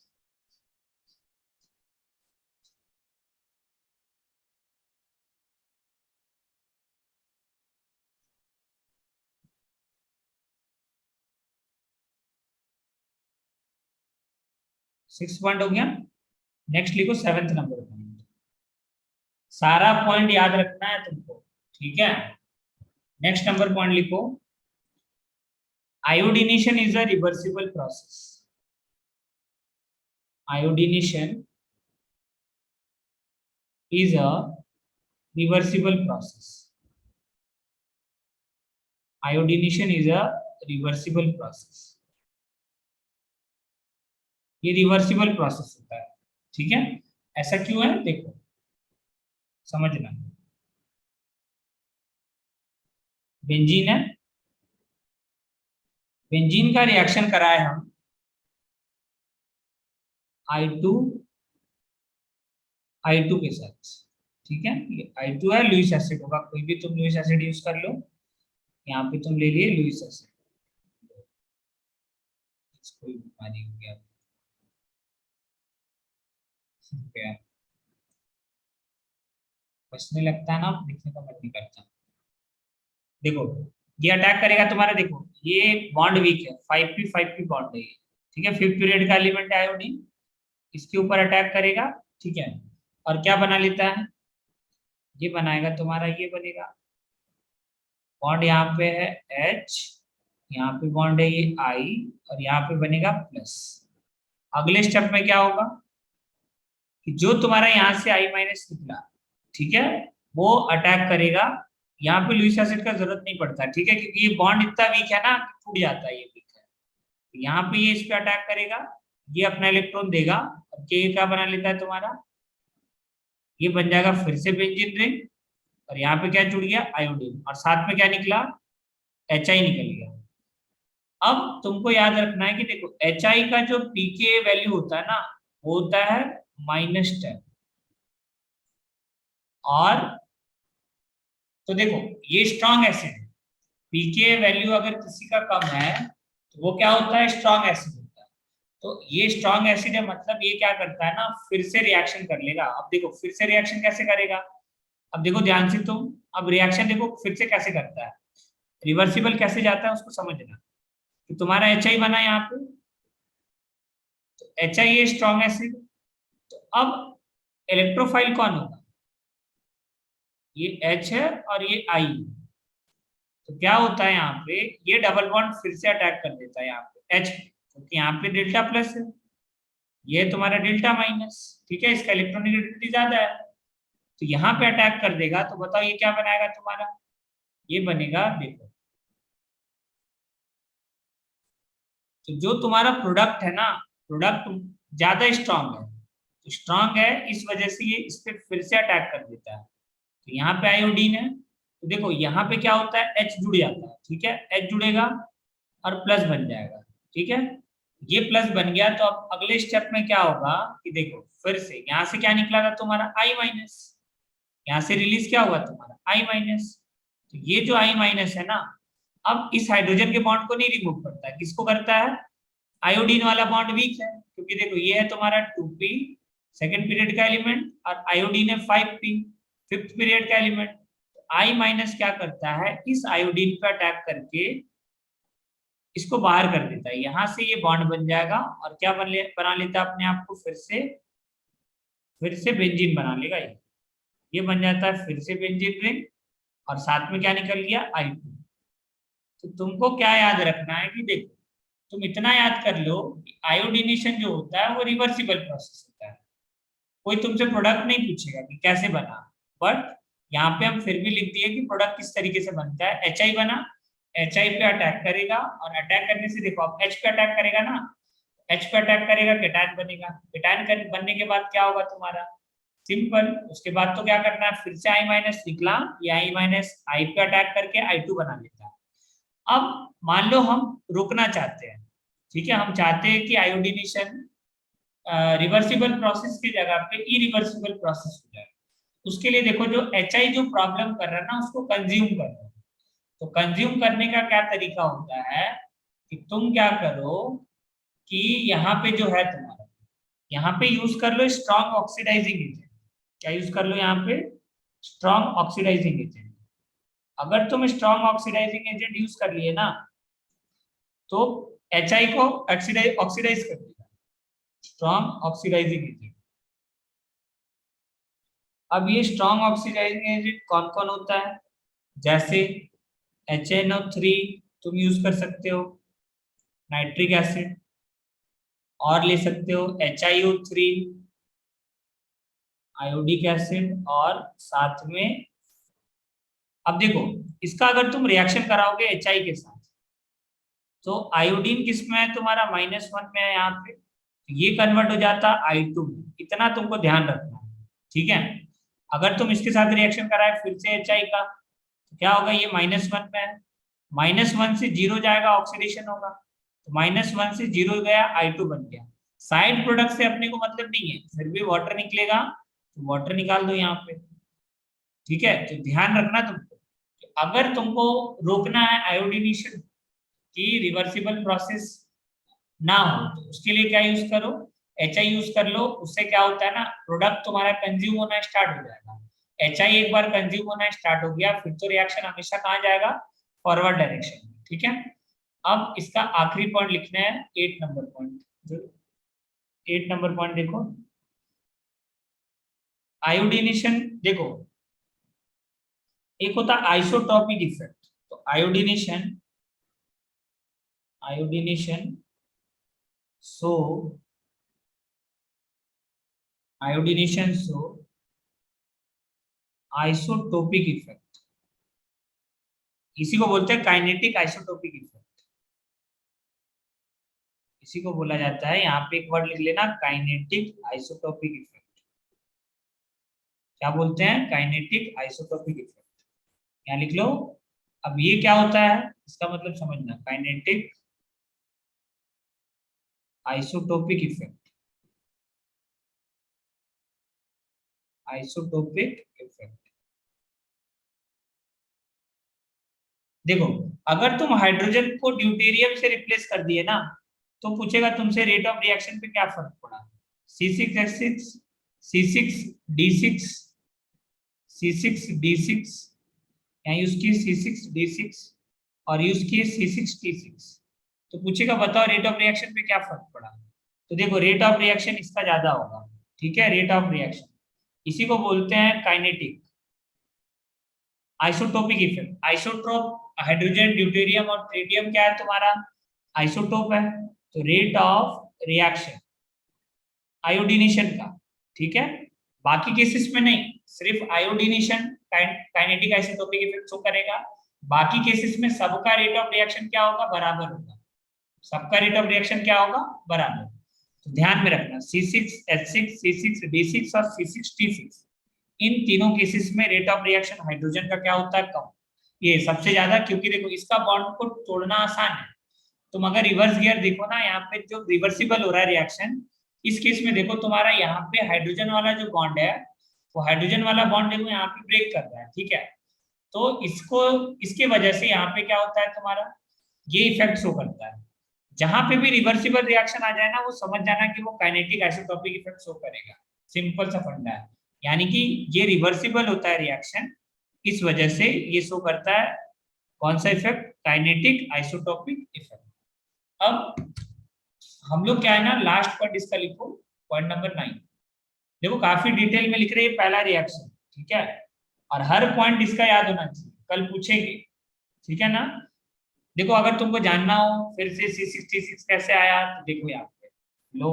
[SPEAKER 1] सिक्स पॉइंट हो गया, नेक्स्ट लिखो सेवेंथ नंबर पॉइंट, सारा पॉइंट याद रखना है तुमको, ठीक है। नेक्स्ट नंबर पॉइंट लिखो, iodination is a reversible process, iodination is a reversible process, iodination is a reversible process, ये रिवर्सिबल प्रोसेस होता है, ठीक है। ऐसा क्यों है देखो समझना, बेंजीन है, बेंजीन का रिएक्शन कराए हम I2 के साथ, ठीक है, ये I2 है, लुईस एसिड होगा, कोई भी तुम लुईस एसिड यूज कर लो, यहाँ पे तुम ले लिए लुईस एसिड, कोई बीमारी हो गया, बचने लगता है ना, लिखने का मन नहीं करता। देखो ये अटैक करेगा तुम्हारा, देखो ये बॉन्ड वीक है, 5p बॉन्ड है ये, ठीक है, फिफ्थ पीरियड का एलिमेंट है आयोडीन, इसके ऊपर अटैक करेगा, ठीक है, और क्या बना लेता है, ये बनाएगा तुम्हारा, ये बनेगा बॉन्ड, यहाँ पे है H, यहाँ पे बॉन्ड है ये I, और यहाँ पे बनेगा प्लस। अगले स्टेप में क्या होगा, कि जो तुम्हारा यहाँ से I माइनस निकला, ठीक है, वो अटैक करेगा। यहाँ पे लुईस एसिड का जरूरत नहीं पड़ता, ठीक है, क्योंकि ये बॉन्ड इतना वीक है ना, टूट जाता है, ये वीक है। तो यहाँ पे ये इस पे अटैक करेगा, ये अपना इलेक्ट्रॉन देगा, और ये क्या बना लेता है तुम्हारा, ये बन जाएगा फिर से बेंजीन रिंग, और यहाँ पे क्या जुड़ गया, आयोडीन, और साथ में क्या निकला, HI निकल गया। अब तुमको याद रखना है कि देखो HI का जो पीके वैल्यू होता है ना, वो होता है -10। और तो देखो ये स्ट्रॉन्ग एसिड है, पीके वैल्यू अगर किसी का कम है तो वो क्या होता है, स्ट्रॉन्ग एसिड होता है। तो ये स्ट्रॉन्ग एसिड है, मतलब ये क्या करता है ना, फिर से रिएक्शन कर लेगा। अब देखो फिर से रिएक्शन कैसे करेगा, अब देखो ध्यान से तुम, अब रिएक्शन देखो फिर से कैसे करता है, रिवर्सिबल कैसे जाता है उसको समझना। तो तुम्हारा HI बना यहाँ पे, तो HI है स्ट्रॉन्ग एसिड। तो अब इलेक्ट्रोफाइल कौन होगा, ये H है और ये I है। तो क्या होता है यहाँ पे, ये डबल बॉन्ड फिर से अटैक कर देता है यहाँ पे H, क्योंकि यहाँ पे डेल्टा प्लस है, ये तुम्हारा डेल्टा माइनस, ठीक है, इसका इलेक्ट्रोनेगेटिविटी ज्यादा है। तो यहाँ पे अटैक कर देगा, तो बताओ ये क्या बनाएगा तुम्हारा, ये बनेगा, देखो तो जो तुम्हारा प्रोडक्ट है ना, प्रोडक्ट ज्यादा स्ट्रांग है, तो स्ट्रांग है इस वजह से ये इस पे फिर से अटैक कर देता है। तो यहाँ पे आयोडीन है, तो देखो यहाँ पे क्या होता है, H जुड़ जाता है, ठीक है, H जुड़ेगा और प्लस बन जाएगा, ठीक है, ये प्लस बन गया। तो अब अगले स्टेप में क्या होगा कि देखो फिर से यहाँ से क्या निकला था तुम्हारा I माइनस, यहाँ से रिलीज क्या हुआ तुम्हारा I माइनस। तो ये जो I माइनस है ना, अब इस हाइड्रोजन के बॉन्ड को नहीं रिमूव करता है, किसको करता है, आयोडीन वाला बॉन्ड वीक है, क्योंकि देखो ये है तुम्हारा 2p सेकेंड पीरियड का एलिमेंट, और आयोडीन है 5p फिफ्थ पीरियड का एलिमेंट। I माइनस क्या करता है, इस आयोडीन पे अटैक करके इसको बाहर कर देता है, यहां से ये बॉन्ड बन जाएगा, और क्या बना लेता है अपने आप को, फिर से बेंजीन बना लेगा, ये बन जाता है फिर से बेंजीन रिंग, और साथ में क्या निकल गया, I2। तो तुमको क्या याद रखना है कि देखो तुम इतना याद कर लो कि आयोडीनेशन जो होता है वो रिवर्सिबल प्रोसेस होता है, कोई तुमसे प्रोडक्ट नहीं पूछेगा कि कैसे बना, बट यहाँ पे हम फिर भी लिख दिए कि प्रोडक्ट किस तरीके से बनता है। HI बना, HI पे अटैक करेगा, और अटैक करने से देखो अब H पे अटैक करेगा ना, H पे अटैक करेगा, केटायन बनेगा, केटायन बनने के बाद क्या होगा तुम्हारा, सिंपल, उसके बाद तो क्या करना है, फिर से I माइनस निकला, ये I माइनस I पे अटैक करके I2 बना लेता है। अब मान लो हम रोकना चाहते हैं, ठीक है, हम चाहते हैं कि आयोडीनेशन रिवर्सिबल प्रोसेस की जगह पे इरिवर्सिबल प्रोसेस हो जाए। उसके लिए देखो जो HI जो प्रॉब्लम कर रहा है ना, उसको कंज्यूम कर रहा है। तो कंज्यूम करने का क्या तरीका होता है कि तुम क्या करो कि यहाँ पे जो है तुम्हारा, यहाँ पे यूज कर लो स्ट्रॉन्ग ऑक्सीडाइजिंग एजेंट। क्या यूज कर लो यहाँ पे, स्ट्रॉन्ग ऑक्सीडाइजिंग एजेंट। अगर तुम स्ट्रॉन्ग ऑक्सीडाइजिंग एजेंट यूज कर लिए ना, तो HI को ऑक्सीडाइज कर देगा, स्ट्रॉन्ग ऑक्सीडाइजिंग एजेंट। अब ये स्ट्रॉन्ग ऑक्सीडाइजिंग एजेंट कौन कौन होता है, जैसे HNO3 तुम यूज कर सकते हो, नाइट्रिक एसिड, और ले सकते हो HiO3 आयोडिक एसिड, और साथ में अब देखो इसका अगर तुम रिएक्शन कराओगे HI के साथ, तो आयोडीन किस में है तुम्हारा, -1 में है यहाँ पे, तो ये कन्वर्ट हो जाता I2 में, इतना तुमको ध्यान रखना है, ठीक है। अगर तुम इसके साथ रिएक्शन कराए फिर से HI का, तो क्या होगा, ये -1 में है, -1 से 0 जाएगा, ऑक्सीडेशन होगा, तो -1 से 0 गया, I2 बन गया। साइड प्रोडक्ट से अपने को मतलब नहीं है, फिर भी वाटर निकलेगा, तो वाटर निकाल दो यहाँ पे, ठीक है। तो ध्यान रखना तुमको कि अगर तुमको रोकना है आयोडीनेशन की रिवर्सिबल प्रोसेस ना हो, तो उसके लिए क्या यूज करो, HI यूज कर लो। उससे क्या होता है ना, प्रोडक्ट तुम्हारा कंज्यूम होना स्टार्ट हो जाएगा। HI एक बार कंज्यूम होना स्टार्ट हो गया, फिर तो रिएक्शन हमेशा कहाँ जाएगा, फॉरवर्ड डायरेक्शन में, ठीक है। अब इसका आखिरी पॉइंट लिखना है, 8 नंबर पॉइंट। 8 नंबर पॉइंट देखो, आयोडीनेशन देखो, एक होता है आइसोटोपिक इफेक्ट। तो आयोडीनेशन आयोडीनेशन सो आयोडीनेशन शो आइसोटोपिक इफेक्ट, इसी को बोलते हैं काइनेटिक आइसोटोपिक इफेक्ट। इसी को बोला जाता है, यहाँ पे एक वर्ड लिख लेना, काइनेटिक आइसोटोपिक इफेक्ट। क्या बोलते हैं? Kinetic isotopic effect. यहाँ लिख लो। अब ये क्या होता है इसका मतलब समझना, kinetic isotopic effect. Isotopic effect, देखो अगर तुम हाइड्रोजन को ड्यूटेरियम से रिप्लेस कर दिए ना, तो पूछेगा तुमसे रेट ऑफ रिएक्शन पे क्या फर्क पड़ा। C6H6, C6D6, C6D6, यहाँ यूज की C6D6 और यूज की C6T6। तो पूछेगा बताओ रेट ऑफ रिएक्शन पे क्या फर्क पड़ा। तो देखो रेट ऑफ रिएक्शन इसका ज्यादा होगा, ठीक है, रेट ऑफ रिएक्शन। इसी को बोलते हैं kinetic isotopic effect. Isotope hydrogen deuterium और ट्रिटियम क्या है तुम्हारा? आइसोटोप है। तो रेट ऑफ रिएक्शन आयोडीनेशन का, ठीक है, बाकी केसेस में नहीं, सिर्फ iodination kinetic isotopic effect show करेगा। बाकी केसेस में सबका रेट ऑफ रिएक्शन क्या होगा? बराबर होगा। सबका रेट ऑफ रिएक्शन क्या होगा? बराबर। तो ध्यान में रखना C6H6, C6D6 और C6T6, इन तीनों केसेस में रेट ऑफ रिएक्शन हाइड्रोजन का क्या होता है? कम। ये सबसे ज्यादा, क्योंकि देखो इसका बॉन्ड को तोड़ना आसान है। तुम अगर रिवर्स गियर देखो ना, यहाँ पे जो रिवर्सिबल हो रहा है रिएक्शन, इस केस में देखो तुम्हारा यहाँ पे हाइड्रोजन वाला जो बॉन्ड है, वो हाइड्रोजन वाला बॉन्ड देखो यहाँ पे ब्रेक कर रहा है, ठीक है। तो इसको, इसके वजह से यहाँ पे क्या होता है तुम्हारा, ये इफेक्ट शो करता है। जहां पे भी रिवर्सिबल रिएक्शन आ जाए ना, वो समझ जाना कि वो काइनेटिक आइसोटोपिक इफेक्ट शो करेगा। सिंपल सा फंडा है, यानी कि ये रिवर्सिबल होता है रिएक्शन, इस वजह से ये शो करता है कौन सा इफेक्ट? Kinetic isotopic effect. अब हम लोग क्या है ना, लास्ट पॉइंट इसका लिखो, पॉइंट नंबर 9। देखो काफी डिटेल में लिख रहे हैं पहला रिएक्शन, ठीक है, और हर पॉइंट इसका याद होना चाहिए, कल पूछेंगे, ठीक है ना। देखो अगर तुमको जानना हो फिर से C6T6 कैसे आया, तो देखो यहाँ पे लो,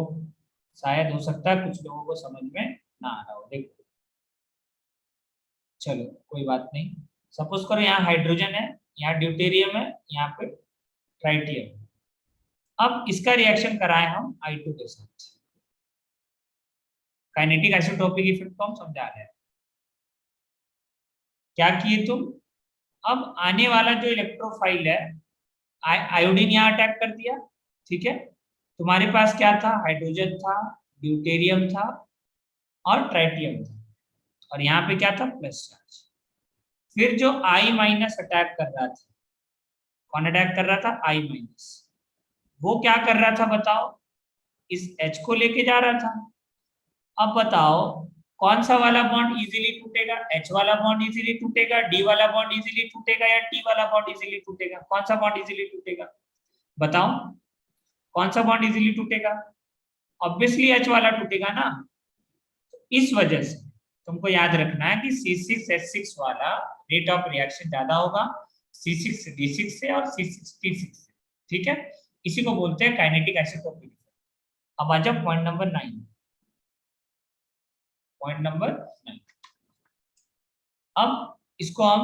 [SPEAKER 1] शायद हो सकता है कुछ लोगों को समझ में ना आ रहा हो। देखो चलो कोई बात नहीं, सपोज करो यहाँ हाइड्रोजन है, यहाँ ड्यूटेरियम है, यहाँ पे ट्राइटियम। अब इसका रिएक्शन कराए हम I2 के साथ। काइनेटिक आइसोटोपिक इफेक्ट को हम समझा रहे हैं। क्या किए तुम? अब आने वाला जो इलेक्ट्रोफाइल है, आयोडीन यहाँ अटैक कर दिया, ठीक है। तुम्हारे पास क्या था? हाइड्रोजन था, ड्यूटेरियम था और ट्राइटियम था, और यहाँ पे क्या था? Plus charge. फिर जो I माइनस अटैक कर रहा था, कौन अटैक कर रहा था? I minus. वो क्या कर रहा था बताओ? इस H को लेके जा रहा था। अब बताओ कौन सा वाला बॉन्ड इजीली टूटेगा? H वाला बॉन्ड इजीली टूटेगा, D वाला बॉन्ड इजीली टूटेगा, या T वाला बॉन्ड इजीली टूटेगा? कौन सा बॉन्ड इजीली टूटेगा बताओ? कौन सा बॉन्ड इजीली टूटेगा? ऑब्वियसली H वाला टूटेगा ना। इस वजह से तुमको याद रखना है कि C6H6 वाला रेट ऑफ रिएक्शन ज्यादा होगा C6D6 से और C6T6 से, ठीक है। इसी को बोलते हैं काइनेटिक आइसोटोपिक। अब आ जाओ पॉइंट नंबर 9। पॉइंट नंबर 9, अब इसको हम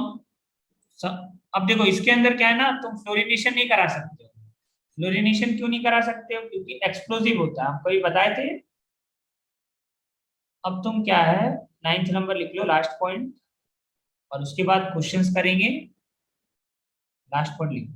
[SPEAKER 1] अब देखो इसके अंदर क्या है ना, तुम फ्लोरिनेशन नहीं करा सकते हो। फ्लोरिनेशन क्यों नहीं करा सकते हो? क्योंकि एक्सप्लोजिव होता है, हमको ये बताए थे। अब तुम क्या है, 9th नंबर लिख लो, लास्ट पॉइंट, और उसके बाद क्वेश्चंस करेंगे। लास्ट पॉइंट लिखो।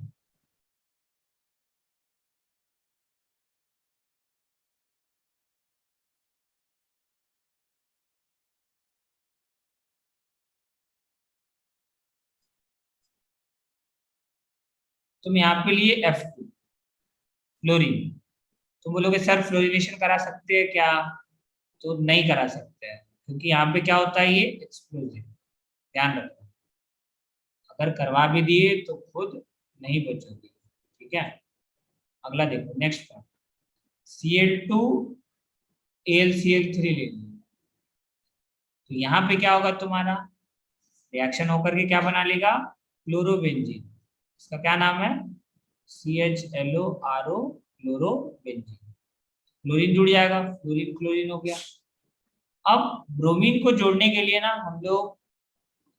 [SPEAKER 1] तुम यहाँ पे लिए F2 फ्लोरीन। तुम बोलोगे सर फ्लोरिनेशन करा सकते हैं क्या? तो नहीं करा सकते हैं, क्योंकि यहाँ पे क्या होता है, ये एक्सप्लोजिव, ध्यान रखो। अगर करवा भी दिए तो खुद नहीं बचोगे, ठीक है। अगला देखो, नेक्स्ट पॉइंट, Cl2 AlCl3 ले लो। तो यहाँ पे क्या होगा तुम्हारा, रिएक्शन होकर के क्या बना लेगा? क्लोरोबेंजीन। इसका क्या नाम है? CHLORO chlorobenzene. क्लोरीन जुड़ जाएगा, फ्लोरीन क्लोरीन हो गया। अब ब्रोमीन को जोड़ने के लिए ना हम लोग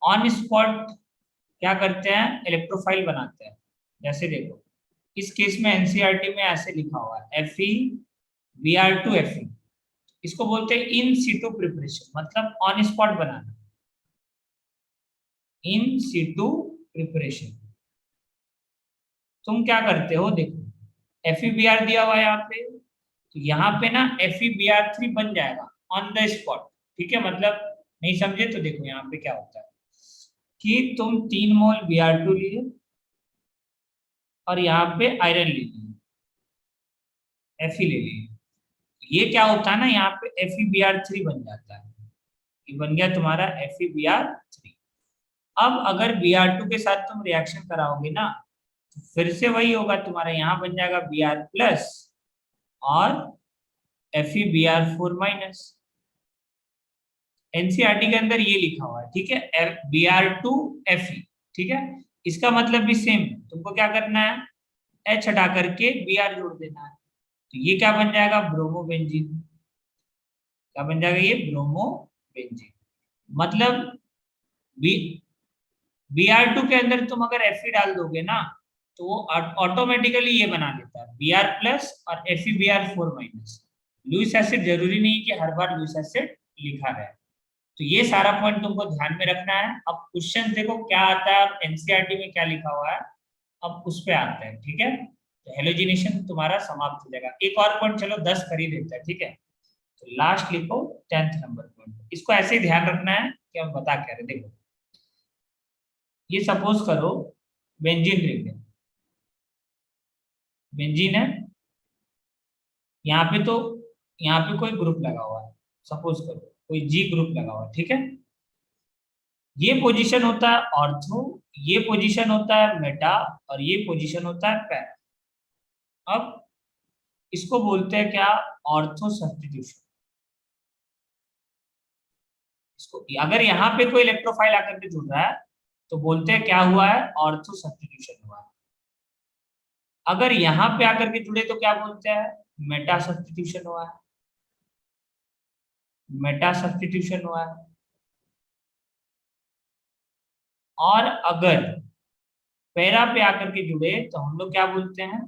[SPEAKER 1] ऑन स्पॉट क्या करते हैं, इलेक्ट्रोफाइल बनाते हैं। जैसे देखो इस केस में एनसीईआरटी में ऐसे लिखा हुआ है FeBr2Fe, इसको बोलते हैं इन सीटू प्रिपरेशन, मतलब ऑन स्पॉट बनाना, इन सीटू प्रिपरेशन। तुम क्या करते हो, देखो FeBr दिया हुआ है यहाँ पे, तो यहाँ पे ना FeBr3 बन जाएगा ऑन द स्पॉट। ठीक है, मतलब नहीं समझे तो देखो यहाँ पे क्या होता है कि तुम 3 मोल Br2 लिए और यहाँ पे आयरन ले लिए, Fe ले लिए, ये क्या होता है ना यहाँ पे FeBr3 बन जाता है, ये बन गया तुम्हारा FeBr3। अब अगर Br2 के साथ तुम रिएक्शन कराओगे ना तो फिर से वही होगा, तुम्हारा यहाँ बन जाएगा Br प्लस और FeBr4 माइनस। एनसीईआरटी के अंदर ये लिखा हुआ है, ठीक है, Br2Fe। ठीक है, इसका मतलब भी सेम, तुमको क्या करना है, H हटा करके Br जोड़ देना है, तो ये क्या बन जाएगा, ब्रोमोबेंजीन। क्या बन जाएगा, ये ब्रोमोबेंजीन। मतलब Br2 के अंदर तुम अगर Fe डाल दोगे ना तो वो ऑटोमेटिकली ये बना लेता है Br प्लस और FeBr4 माइनस। लुईस एसिड जरूरी नहीं कि हर बार लुईस एसिड लिखा रहे, तो ये सारा पॉइंट तुमको ध्यान में रखना है। अब क्वेश्चन देखो क्या आता है, एनसीईआरटी में क्या लिखा हुआ है, अब उस पे आते हैं। ठीक है, तो हेलोजिनेशन तुम्हारा समाप्त हो जाएगा। एक और पॉइंट चलो 10 खरीद लेते हैं। ठीक है, तो लास्ट लिखो 10th नंबर पॉइंट, इसको ऐसे ही ध्यान रखना है कि हम बता क्या रहे। देखो ये सपोज करो बेंजीन रिंग है, बेंजीन है यहाँ पे, तो यहाँ पे कोई ग्रुप लगा हुआ है, सपोज करो कोई जी ग्रुप लगा हुआ है। ठीक है, ये पोजीशन होता है ऑर्थो, ये पोजीशन होता है मेटा और ये पोजीशन होता है पैरा। अब इसको बोलते हैं क्या, ऑर्थो सब्स्टिट्यूशन। इसको अगर यहाँ पे कोई इलेक्ट्रोफाइल आकर के जुड़ रहा है तो बोलते हैं क्या हुआ है, ऑर्थो सब्स्टिट्यूशन हुआ है। अगर यहाँ पे आकर के जुड़े तो क्या बोलते हैं, मेटा सब्स्टिट्यूशन हुआ है, मेटा सब्स्टिट्यूशन हुआ है। और अगर पैरा पे आकर के जुड़े तो हम लोग क्या बोलते हैं,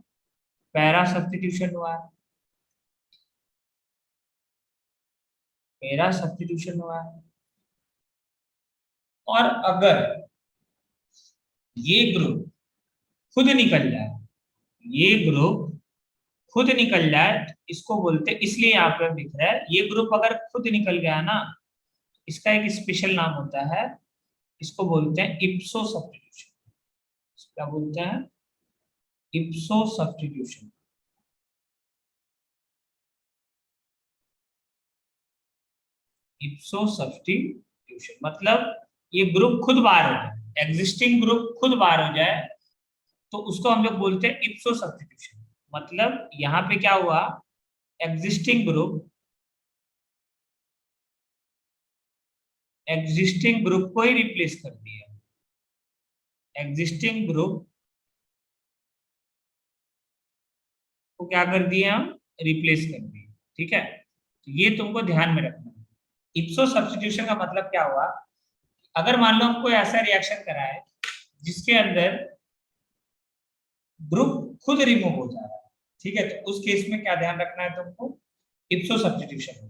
[SPEAKER 1] पैरा सब्स्टिट्यूशन हुआ है, पैरा सब्स्टिट्यूशन हुआ है। और अगर ये ग्रुप खुद निकल जाए, ये ग्रुप खुद निकल जाए, इसको बोलते हैं, इसलिए यहाँ पे दिख रहा है, ये ग्रुप अगर खुद निकल गया ना इसका एक स्पेशल नाम होता है, इसको बोलते हैं इप्सो सब्स्टिट्यूशन। क्या बोलते हैं, इप्सो सब्स्टिट्यूशन। इप्सो सब्स्टिट्यूशन मतलब ये ग्रुप खुद बाहर हो जाए, एग्जिस्टिंग ग्रुप खुद बाहर हो जाए तो उसको हम लोग बोलते हैं इप्सो सब्स्टिट्यूशन। मतलब यहाँ पे क्या हुआ, एग्जिस्टिंग ग्रुप, एग्जिस्टिंग ग्रुप को ही रिप्लेस कर दिया, एग्जिस्टिंग ग्रुप को क्या कर दिए हम, रिप्लेस कर दिए। ठीक है, तो ये तुमको ध्यान में रखना है। इप्सो सब्स्टिट्यूशन का मतलब क्या हुआ, अगर मान लो हमको ऐसा रिएक्शन करा है जिसके अंदर ग्रुप खुद रिमूव हो जा रहा है, ठीक है, तो उस केस में क्या ध्यान रखना है तुमको, इप्सो सब्स्टिट्यूशन।